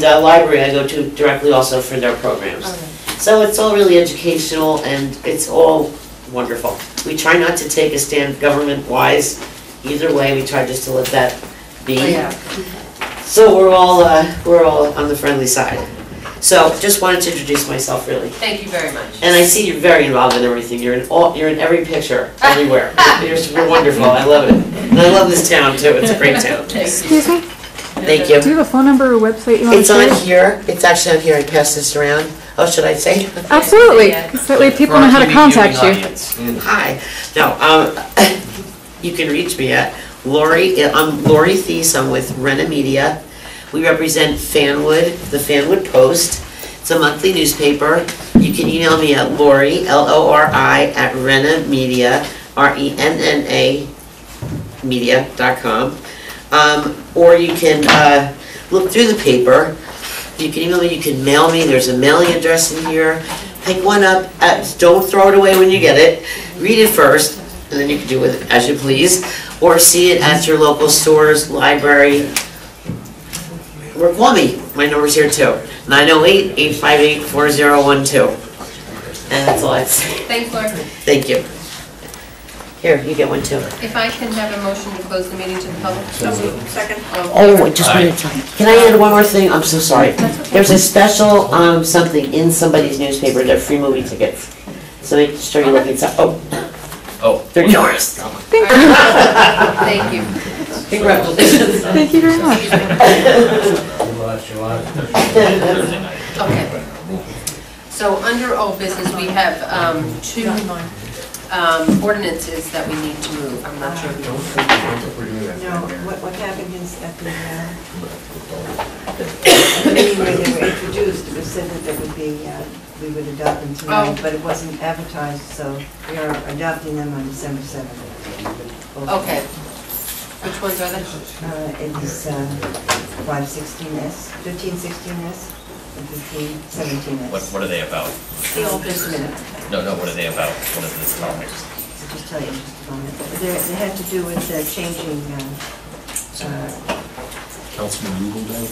library I go to directly also for their programs. Okay. So it's all really educational and it's all wonderful. We try not to take a stand government-wise either way. We try just to let that be. Oh, yeah. So we're all on the friendly side. So just wanted to introduce myself, really. Thank you very much. And I see you're very involved in everything. You're in every picture, everywhere. You're wonderful. I love it. And I love this town too. It's a great town. Excuse me? Thank you. Do you have a phone number or website you want to It's share? on here. It's actually on here. I passed this around. Oh, should I say? Absolutely, because that way people know how to contact you. Hi. No, you can reach me at Lori. I'm Lori Thies. I'm with Rena Media. We represent Fanwood, the Fanwood Post. It's a monthly newspaper. You can email me at Lori, Lori, at Rena Media, RENNA media.com. Or you can look through the paper. You can email me, you can mail me. There's a mailing address in here. Pick one up. Don't throw it away when you get it. Read it first, and then you can do with it as you please. Or see it at your local stores, library. Or call me. My number's here too. 908-858-4012. And that's all I have to say. Thanks, Laura. Thank you. Here, you get one too. If I can have a motion to close the meeting to the public? Second. Oh, just a minute. Can I add one more thing? I'm so sorry. There's a special something in somebody's newspaper. They're free movie tickets. So make sure you look inside. Oh, they're yours. Thank you. Congratulations. Thank you very much. Okay. So under old business, we have two ordinances that we need to move. I'm not sure if you No, what happened is at the meeting where they were introduced, it was said that there would be, we would adopt them tonight, but it wasn't advertised, so we are adopting them on December 7th. Okay. Which ones are they? It is 516S, 1516S, and 1517S. What are they about? The old business. No, what are they about? What is this topic? I'll just tell you in just a moment. They had to do with changing, Councilman Ruble,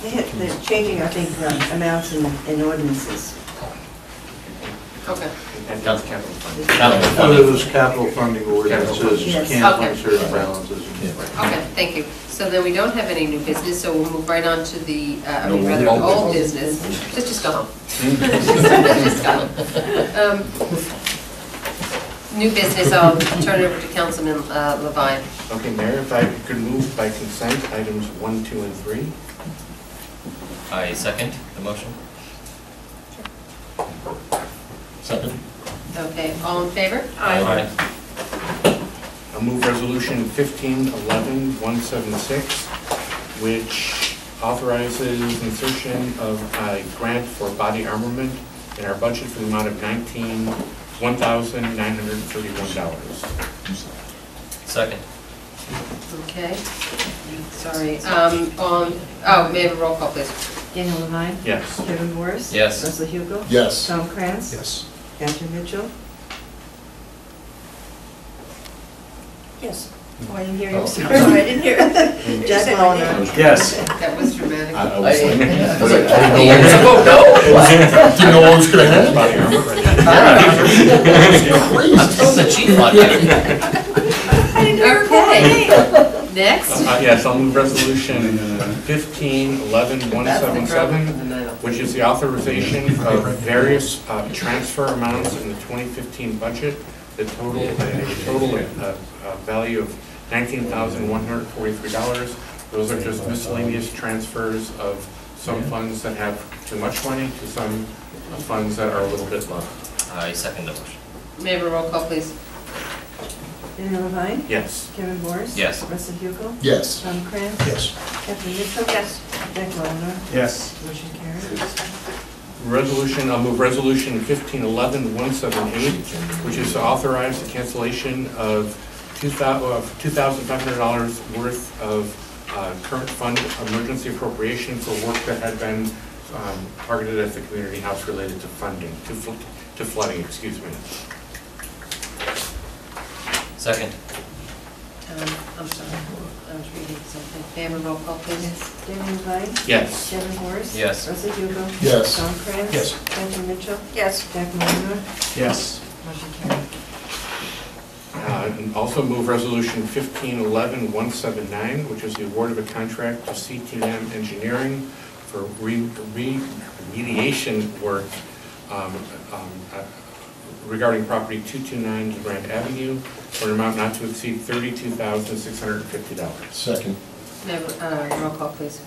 they're changing, I think, amounts in ordinances. Okay. And capital funding. one of those capital funding ordinances, Yes. can't Okay. fund certain balances. Okay, thank you. So then we don't have any new business, so we'll move right on to the, No, rather, old old business. Just go home. Just go home. New business, I'll turn it over to Councilman Levine. Okay, Mayor, if I could move by consent items 1, 2, and 3. I second the motion. Second. Okay, all in favor? Aye. I'll move resolution 1511-176, which authorizes insertion of a grant for body armament in our budget for the amount of $1,931. Second. Okay. Sorry, may I have a roll call, please? Daniel Levine? Yes. Kevin Morris? Yes. Leslie Hugo? Yes. Tom Krantz? Yes. Andrew Mitchell? Yes. Oh, I didn't hear you. Oh. Sorry. I didn't hear it. Jack Lawler? Yes. That was dramatic. I was like, I didn't know what was gonna happen. I'm throwing the chief on you. I didn't hear it. Okay. Next. Yes, I'll move resolution 15-11-177, which is the authorization of various transfer amounts in the 2015 budget. The total value of $19,143. Those are just miscellaneous transfers of some funds that have too much money to some funds that are a little bit low. I second the motion. May I have a roll call, please? Daniel Levine? Yes. Kevin Morris? Yes. Russell Hugo? Yes. Tom Krantz? Yes. Kathleen Mitchell? Yes. Jack Mullenor? Yes. Motion carried. I'll move resolution 15-11-178, which is to authorize the cancellation of $2,500 worth of current fund emergency appropriation for work that had been targeted at the community house related to flooding, excuse me. Second. I'm sorry, I was reading something. May I have a roll call, please? Daniel Levine? Yes. Kevin Morris? Yes. Russell Hugo? Yes. Tom Krantz? Yes. Kathleen Mitchell? Yes. Jack Mullenor? Yes. Motion carried. And also move resolution 15-11-179, which is the award of a contract to CTM Engineering for remediation work regarding property 229 Grand Avenue for an amount not to exceed $32,650. Second. May I have a roll call, please?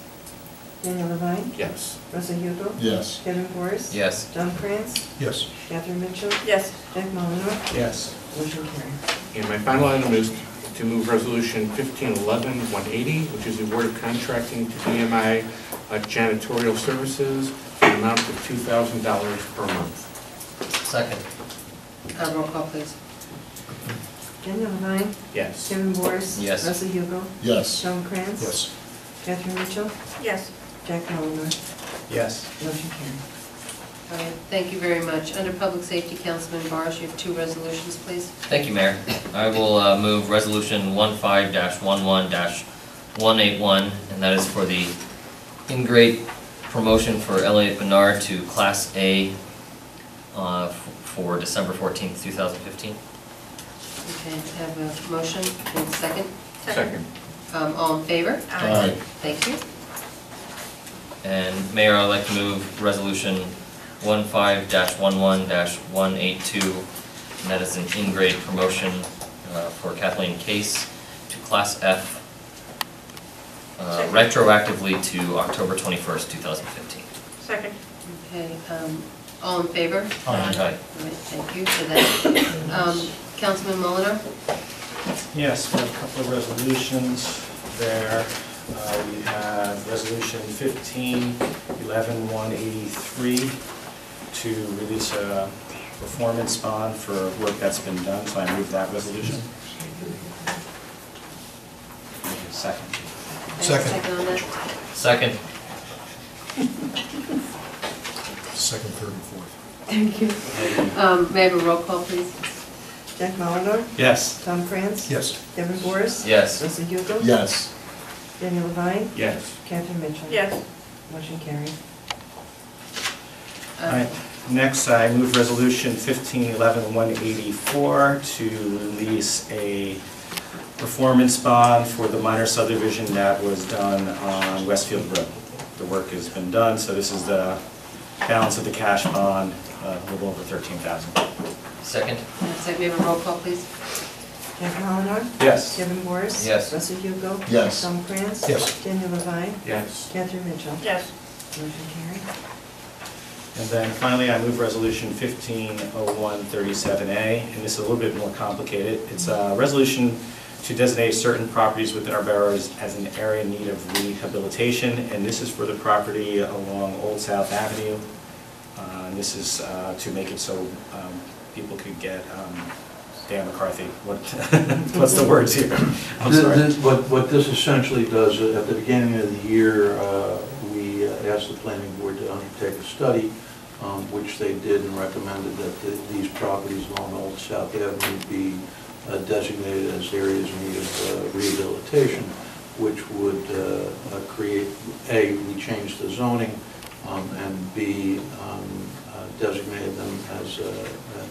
Daniel Levine? Yes. Russell Hugo? Yes. Kevin Morris? Yes. Tom Krantz? Yes. Catherine Mitchell? Yes. Jack Mullenor? Yes. Motion carried. And my final item is to move resolution 15-11-180, which is the award of contracting to BMI janitorial services for an amount of $2,000 per month. Second. Roll call, please. Daniel Levine? Yes. Kevin Morris? Yes. Russell Hugo? Yes. Tom Krantz? Yes. Catherine Mitchell? Yes. Jack Mullenor? Yes. Motion carried. All right, thank you very much. Under Public Safety, Councilman Barsh, you have two resolutions, please. Thank you, Mayor. I will move resolution 15-11-181, and that is for the in-grade promotion for Elliot Bernard to Class A for December 14th, 2015. Okay, have a motion and second. Second. All in favor? Aye. Thank you. And Mayor, I'd like to move resolution 15-11-182, and that is an in-grade promotion for Kathleen Case to Class F, retroactively to October 21st, 2015. Second. Okay, all in favor? Aye. All right, thank you for that. Councilman Mullenor? Yes, we have a couple of resolutions there. We have resolution 15-11-183 to release a performance bond for work that's been done, so I move that resolution. Second. Second. Second on that? Second. Second, third, and fourth. Thank you. May I have a roll call, please? Jack Mullenor? Yes. Tom Krantz? Yes. Kevin Morris? Yes. Russell Hugo? Yes. Daniel Levine? Yes. Catherine Mitchell? Yes. Motion carried. All right, next I move resolution 15-11-184 to release a performance bond for the minor subdivision that was done on Westfield Road. The work has been done, so this is the balance of the cash bond, a little over $13,000. Second. May I have a roll call, please? Jack Mullenor? Yes. Kevin Morris? Yes. Russell Hugo? Yes. Tom Krantz? Yes. Daniel Levine? Yes. Catherine Mitchell? Yes. Motion carried. And then finally, I move resolution 15-01-37A, and this is a little bit more complicated. It's a resolution to designate certain properties within our boroughs as an area in need of rehabilitation, and this is for the property along Old South Avenue. And this is to make it so people could get, Dan McCarthy, what's the words here? I'm sorry. What this essentially does, at the beginning of the year, we asked the planning board to undertake a study, which they did, and recommended that these properties along Old South Avenue be designated as areas in need of rehabilitation, which would create, A, we changed the zoning, and B, designated them as an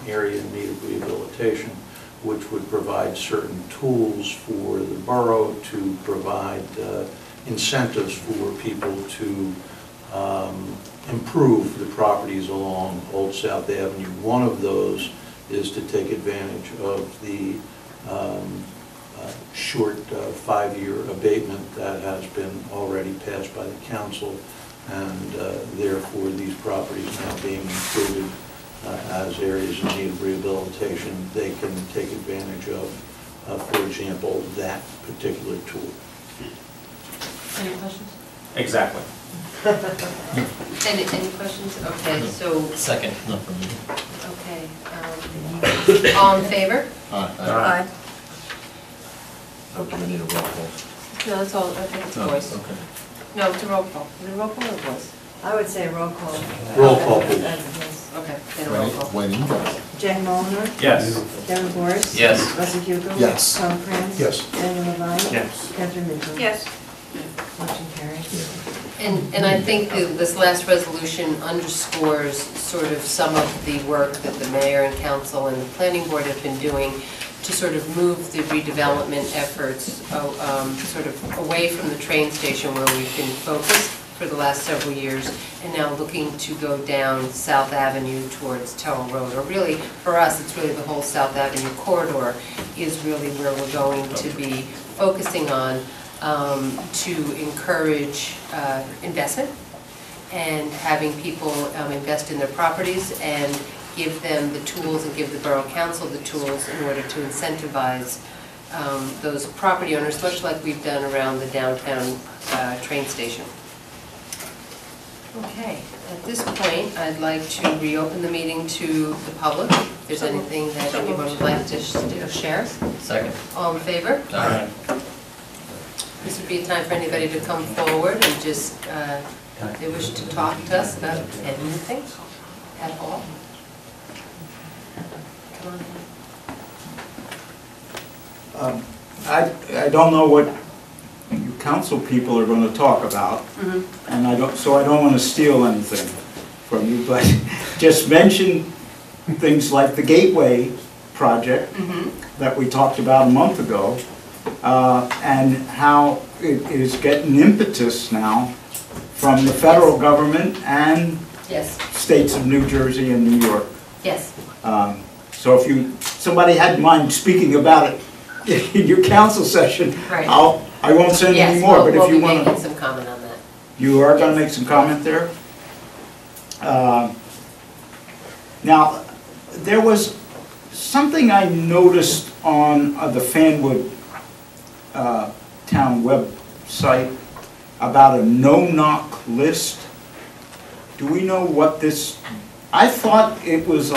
area in need of rehabilitation. which would provide certain tools for the borough to provide incentives for people to improve the properties along Old South Avenue. One of those is to take advantage of the short 5-year abatement that has been already passed by the council, and therefore these properties now being included as areas in need of rehabilitation, they can take advantage of, for example, that particular tool. Any questions? Exactly. Any questions? Okay, so, Second, not from me. okay. All in favor? Aye. Oh, do we need a roll call? No, it's all, I think it's No, voice. okay. No, it's a roll call. Is it a roll call or voice? I would say roll call. Roll call, please. Okay, then a roll call. Wayne? Jack Mulner, Yes. Devin Boris. Yes. Russell Hugo. Yes. Tom Krantz. Yes. Daniel Levine. Yes. Catherine Mitchell. Yes. Motion carries. And I think this last resolution underscores sort of some of the work that the mayor and council and the planning board have been doing to sort of move the redevelopment efforts sort of away from the train station where we've been focused for the last several years, and now looking to go down South Avenue towards Terrell Road. Or really, for us, it's really the whole South Avenue corridor is really where we're going to be focusing on to encourage investment and having people invest in their properties and give them the tools and give the Borough Council the tools in order to incentivize those property owners, much like we've done around the downtown train station. Okay, at this point, I'd like to reopen the meeting to the public. If there's anything that anyone would like to share. Second. All in favor? Aye. This would be a time for anybody to come forward and just, if they wish to talk to us about anything at all. Come on. I don't know what you council people are going to talk about, and I don't want to steal anything from you, but just mention things like the Gateway project that we talked about a month ago, and how it is getting impetus now from the federal government and Yes. states of New Jersey and New York. Yes. So if somebody had in mind speaking about it in your council session, Right. I won't say anything more, but if you want We'll be making some comment on that. You are going to make some comment there? Now, there was something I noticed on the Fanwood town website about a no-knock list. Do we know what this, I thought it was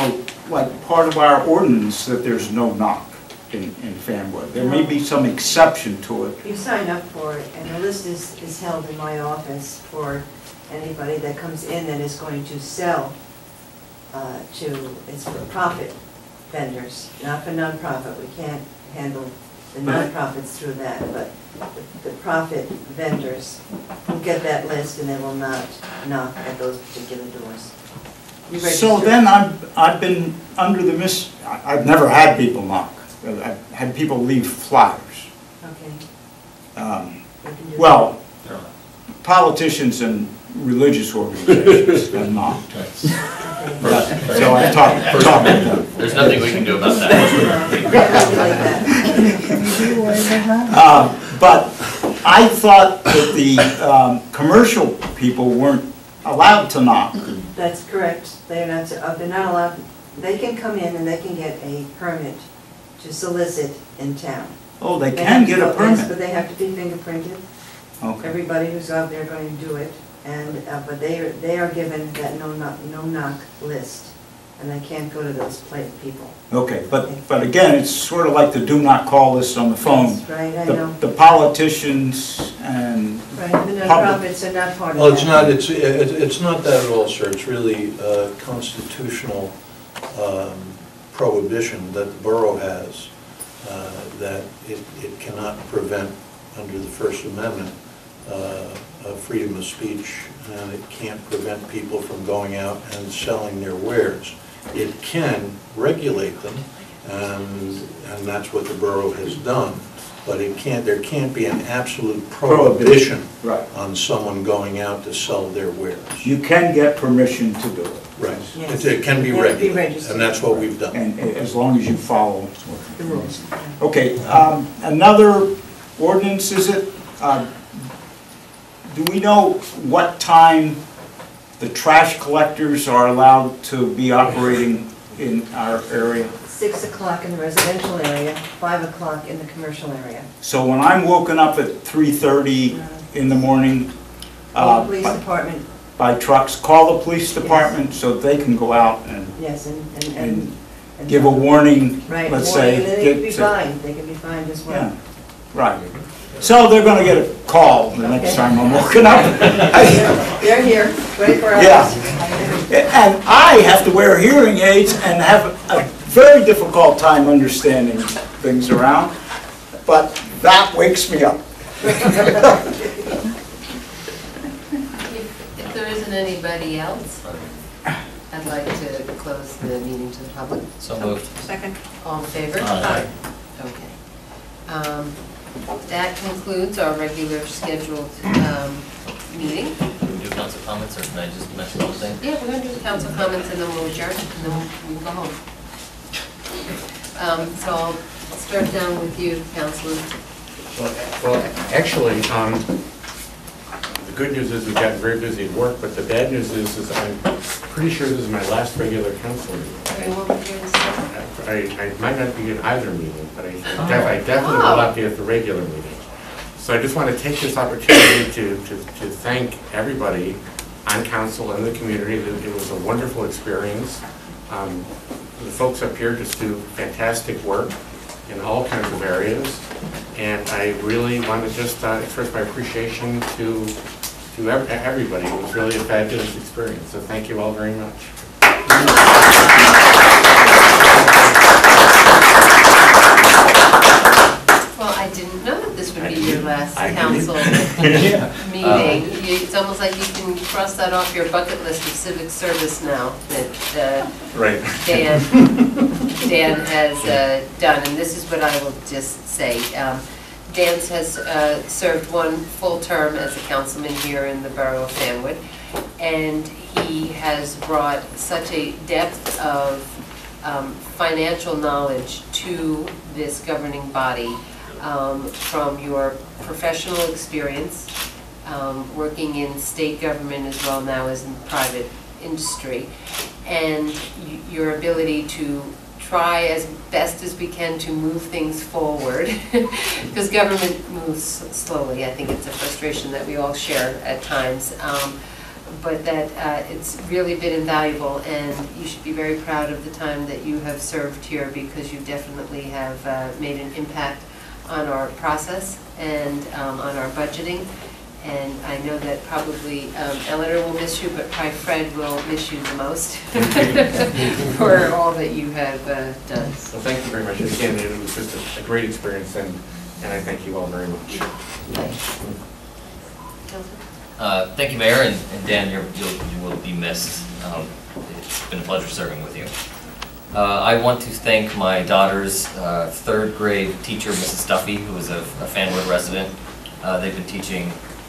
like part of our ordinance that there's no knock in Fanwood. There may be some exception to it. You sign up for it, and the list is held in my office for anybody that comes in that is going to sell it's for profit vendors, not for nonprofit. We can't handle the nonprofits through that, but the profit vendors will get that list and they will not knock at those particular doors. You So register. then I've been under the I've never had people knock. I've had people leave flyers. Okay. We can do Well, politicians and religious organizations have knocked. So I talked to them. There's nothing we can do about that. But I thought that the commercial people weren't allowed to knock. That's correct. They're not allowed, they can come in and they can get a permit to solicit in town. Oh, they can get a Yes, permit? but they have to be fingerprinted. Okay. Everybody who's out there going to do it, and, but they are given that no-knock list, and they can't go to those people. Okay, but again, it's sort of like the do not call list on the phone. That's right, I know. The politicians and Right, the nonprofits are not part of that. Well, it's not that at all, sir. It's really a constitutional prohibition that the borough has, that it cannot prevent, under the First Amendment, freedom of speech, and it can't prevent people from going out and selling their wares. It can regulate them, and that's what the borough has done. But there can't be an absolute prohibition on someone going out to sell their wares. You can get permission to do it. Right. Yes. It can be They have to be regulated, registered. and that's what we've done. And as long as you follow. The rules. Okay, another ordinance, is it? Do we know what time the trash collectors are allowed to be operating in our area? 6 o'clock in the residential area, 5 o'clock in the commercial area. So when I'm woken up at 3:30 in the morning The police department, by trucks, call the police department so they can go out and yes, and and give a warning, right, let's warning, say. and they can be fined, they can be fined as well. Yeah, right. So they're gonna get a call the next Okay. time I'm woken up. They're here, 24 hours. Yeah. And I have to wear hearing aids and have a very difficult time understanding things around, but that wakes me up. If there isn't anybody else, I'd like to close the meeting to the public. So moved. Second. All in favor? Aye. Okay. That concludes our regular scheduled meeting. Can we do council comments, or can I just mention one thing? Yeah, we're going to do the council comments and then we'll adjourn and then we'll go home. So I'll start down with you, Councilor. Well, actually, the good news is we've gotten very busy at work, but the bad news is I'm pretty sure this is my last regular council meeting. You want me here to start? I might not be in either meeting, but I definitely will not be at the regular meeting. So I just want to take this opportunity to thank everybody on council and the community. It was a wonderful experience. The folks up here just do fantastic work in all kinds of areas. And I really want to just express my appreciation to everybody. It was really a fabulous experience. So thank you all very much. Well, I didn't know that this would be your last I council Yeah. meeting. It's almost like you can cross that off your bucket list of civic service now, that Right. Dan has done, and this is what I will just say. Dan has served one full term as a councilman here in the borough of Fanwood, and he has brought such a depth of financial knowledge to this governing body, from your professional experience, working in state government as well now as in private industry, and your ability to try as best as we can to move things forward, because government moves slowly. I think it's a frustration that we all share at times, but that it's really been invaluable, and you should be very proud of the time that you have served here, because you definitely have made an impact on our process and on our budgeting. And I know that probably Eleanor will miss you, but probably Fred will miss you the most for all that you have done. Well, thank you very much. Again, it was just a great experience, and I thank you all very much. Thank you, Mayor, and Dan, you will be missed. It's been a pleasure serving with you. I want to thank my daughter's third grade teacher, Mrs. Duffy, who is a Fanwood resident.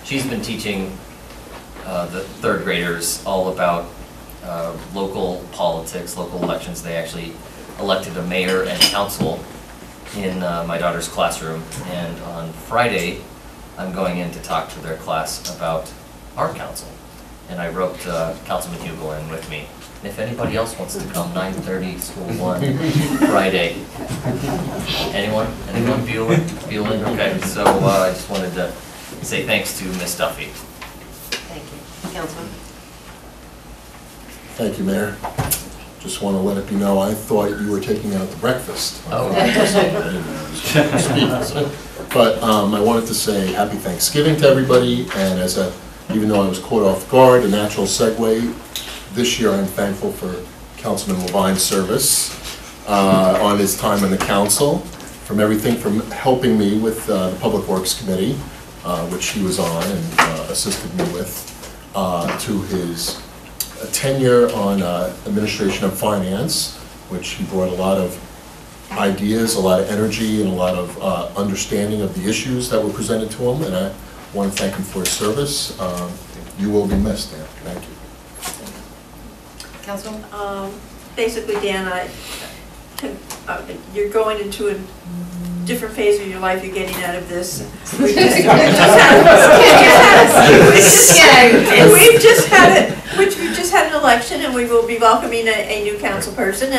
She's been teaching the third graders all about local politics, local elections. They actually elected a mayor and council in my daughter's classroom, and on Friday I'm going in to talk to their class about our council, and I roped Councilman Hugel in with me. And if anybody else wants to come, 9:30, School 1, Friday. Anyone Buellin? Okay, so I just wanted to say thanks to Miss Duffy. Thank you. Councilman? Thank you, Mayor. Just want to let it be known, I thought you were taking out the breakfast. Oh. But I wanted to say happy Thanksgiving to everybody, and even though I was caught off guard, a natural segue, this year I'm thankful for Councilman Levine's service on his time on the council, from everything from helping me with the Public Works Committee, which he was on and assisted me with, to his tenure on Administration of Finance, which he brought a lot of ideas, a lot of energy, and a lot of understanding of the issues that were presented to him, and I want to thank him for his service. You will be missed, Dan. Thank you. Councilwoman? Basically, Dan, you're going into a different phase of your life. You're getting out of this. We've just had an election, and we will be welcoming a new council person.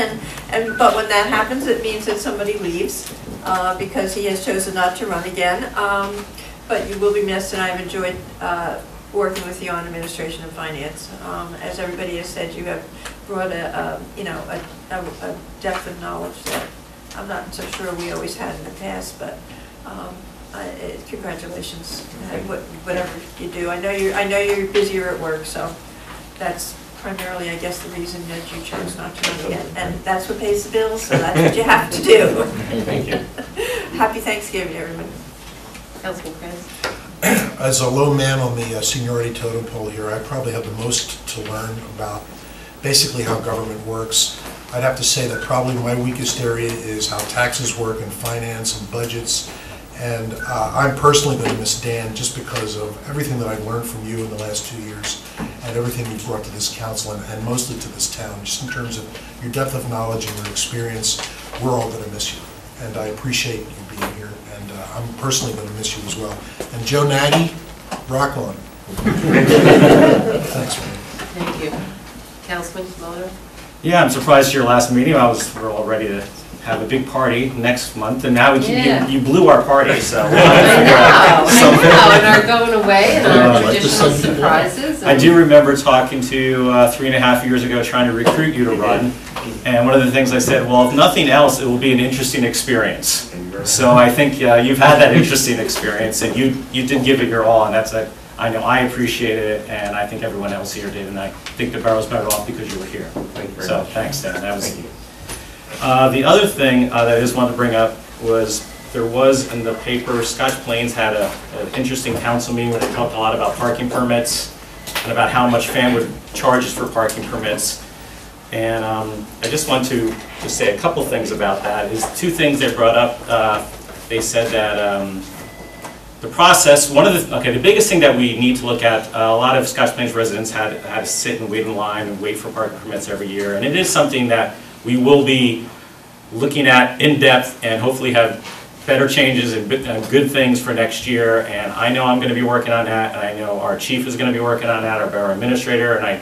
But when that happens, it means that somebody leaves because he has chosen not to run again. But you will be missed, and I've enjoyed working with you on administration and finance. As everybody has said, you have brought a depth of knowledge that I'm not so sure we always had in the past, but congratulations, whatever you do. I know you're busier at work, so that's primarily, I guess, the reason that you chose not to run again. And that's what pays the bills, so that's what you have to do. Thank you. Happy Thanksgiving, everybody. Councilman Kranz? As a low man on the seniority totem pole here, I probably have the most to learn about basically how government works. I'd have to say that probably my weakest area is how taxes work and finance and budgets. And I'm personally going to miss Dan just because of everything that I've learned from you in the last 2 years and everything you've brought to this council and mostly to this town, just in terms of your depth of knowledge and your experience. We're all going to miss you. And I appreciate you being here. And I'm personally going to miss you as well. And Joe Nagy, rock on. Thanks, man. Thank you. Councilman Muller? Yeah, I'm surprised your last meeting. We're all ready to have a big party next month, and now you blew our party, so we'll have to figure out something. I know, and our going away and our traditional surprises. I do remember talking to 3.5 years ago, trying to recruit you to run, and one of the things I said, well, if nothing else, it will be an interesting experience. So I think you've had that interesting experience, and you did give it your all, and I know I appreciated it, and I think everyone else here did, and I think the borough's better off because you were here. Thank you very so much. Thanks, Dan. Thank you. The other thing that I just wanted to bring up was there was in the paper, Scotch Plains had an interesting council meeting where they talked a lot about parking permits and about how much Fanwood charges for parking permits. And I just want to just say a couple things about that. Is two things they brought up. They said that the process, the biggest thing that we need to look at, a lot of Scotch Plains residents had to sit and wait in line and wait for parking permits every year. And it is something that we will be looking at in depth and hopefully have better changes and good things for next year. And I know I'm going to be working on that, and I know our chief is going to be working on that, our borough administrator, and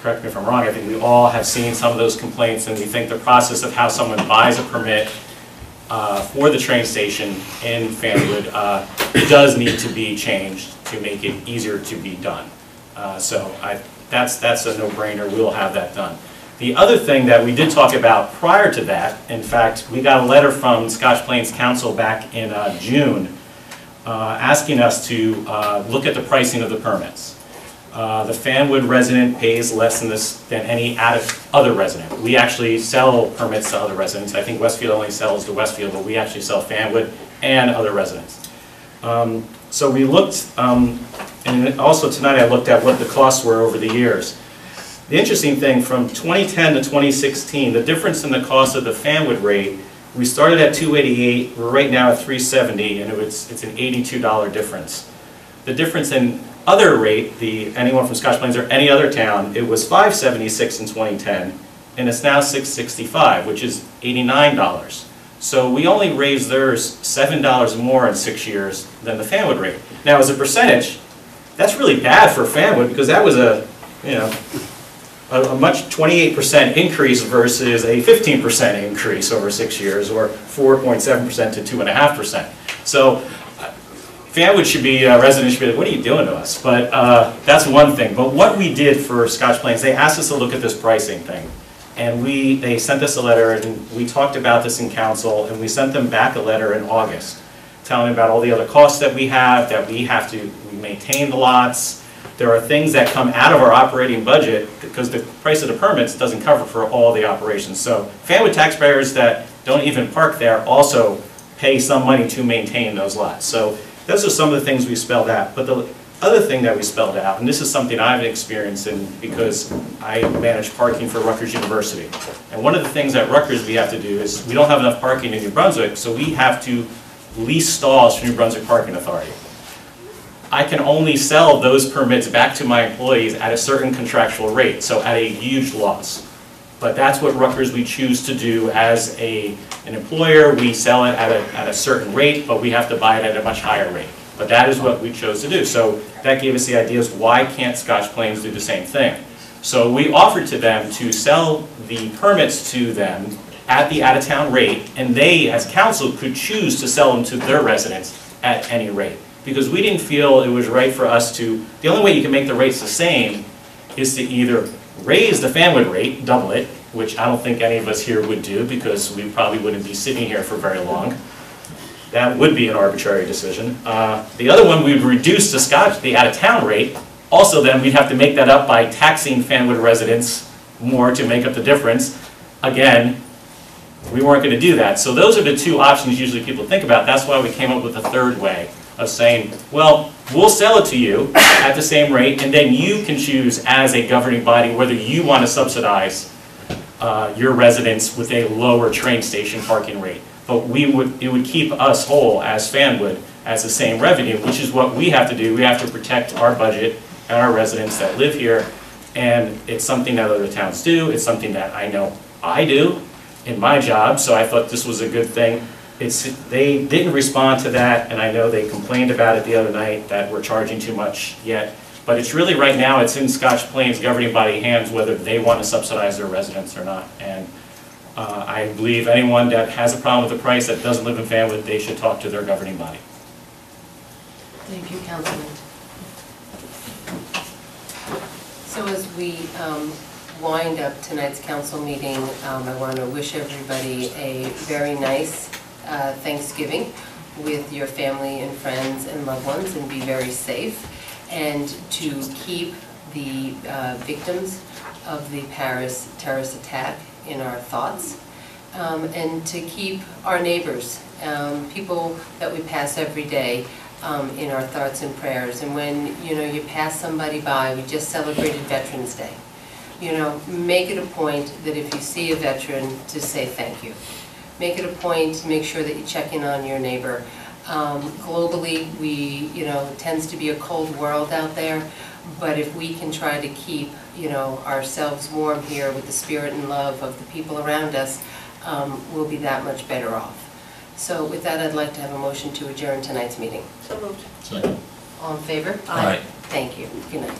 correct me if I'm wrong, I think we all have seen some of those complaints, and we think the process of how someone buys a permit for the train station in Fanwood does need to be changed to make it easier to be done. That's a no-brainer. We'll have that done. The other thing that we did talk about prior to that, in fact, we got a letter from Scotch Plains Council back in June asking us to look at the pricing of the permits. The Fanwood resident pays less than any other resident. We actually sell permits to other residents. I think Westfield only sells to Westfield, but we actually sell Fanwood and other residents. So we looked, and also tonight I looked at what the costs were over the years. The interesting thing, from 2010 to 2016, the difference in the cost of the Fanwood rate, we started at $288, we're right now at $370, and it's an $82 difference. The difference in other rate, anyone from Scotch Plains or any other town, it was $576 in 2010, and it's now $665, which is $89. So we only raised theirs $7 more in 6 years than the Fanwood rate. Now, as a percentage, that's really bad for Fanwood because that was a much 28% increase versus a 15% increase over 6 years, or 4.7% to 2.5%. So Fanwood should be, residents should be like, what are you doing to us? But that's one thing. But what we did for Scotch Plains, they asked us to look at this pricing thing. And they sent us a letter, and we talked about this in council, and we sent them back a letter in August, telling them about all the other costs that we maintain the lots. There are things that come out of our operating budget because the price of the permits doesn't cover for all the operations. So Fanwood taxpayers that don't even park there also pay some money to maintain those lots. So those are some of the things we spelled out. But the other thing that we spelled out, and this is something I've experienced because I manage parking for Rutgers University. And one of the things at Rutgers we have to do is we don't have enough parking in New Brunswick, so we have to lease stalls from New Brunswick Parking Authority. I can only sell those permits back to my employees at a certain contractual rate, so at a huge loss. But that's what Rutgers we choose to do as an employer. We sell it at a certain rate, but we have to buy it at a much higher rate. But that is what we chose to do. So that gave us the idea of why can't Scotch Plains do the same thing? So we offered to them to sell the permits to them at the out-of-town rate, and they, as council, could choose to sell them to their residents at any rate. Because we didn't feel it was right for us to, the only way you can make the rates the same is to either raise the Fanwood rate, double it, which I don't think any of us here would do because we probably wouldn't be sitting here for very long. That would be an arbitrary decision. The other one, we would reduce the out-of-town rate. Also then, we'd have to make that up by taxing Fanwood residents more to make up the difference. Again, we weren't going to do that. So those are the two options usually people think about. That's why we came up with a third way of saying, well, we'll sell it to you at the same rate, and then you can choose as a governing body whether you want to subsidize your residents with a lower train station parking rate. But it would keep us whole as Fanwood as the same revenue, which is what we have to do. We have to protect our budget and our residents that live here, and it's something that other towns do. It's something that I know I do in my job, so I thought this was a good thing. They didn't respond to that, and I know they complained about it the other night that we're charging too much yet. But it's really, right now, it's in Scotch Plains governing body hands whether they want to subsidize their residents or not. And I believe anyone that has a problem with the price that doesn't live in Fanwood, they should talk to their governing body. Thank you, Councilman. So as we wind up tonight's council meeting, I want to wish everybody a very nice Thanksgiving with your family and friends and loved ones, and be very safe, and to keep the victims of the Paris terrorist attack in our thoughts, and to keep our neighbors, people that we pass every day, in our thoughts and prayers. And when you pass somebody by, we just celebrated Veterans Day. Make it a point that if you see a veteran, to say thank you. Make it a point to make sure that you check in on your neighbor. Globally, it tends to be a cold world out there, but if we can try to keep, ourselves warm here with the spirit and love of the people around us, we'll be that much better off. So with that, I'd like to have a motion to adjourn tonight's meeting. So moved. Second. All in favor? Aye. Thank you. Good night.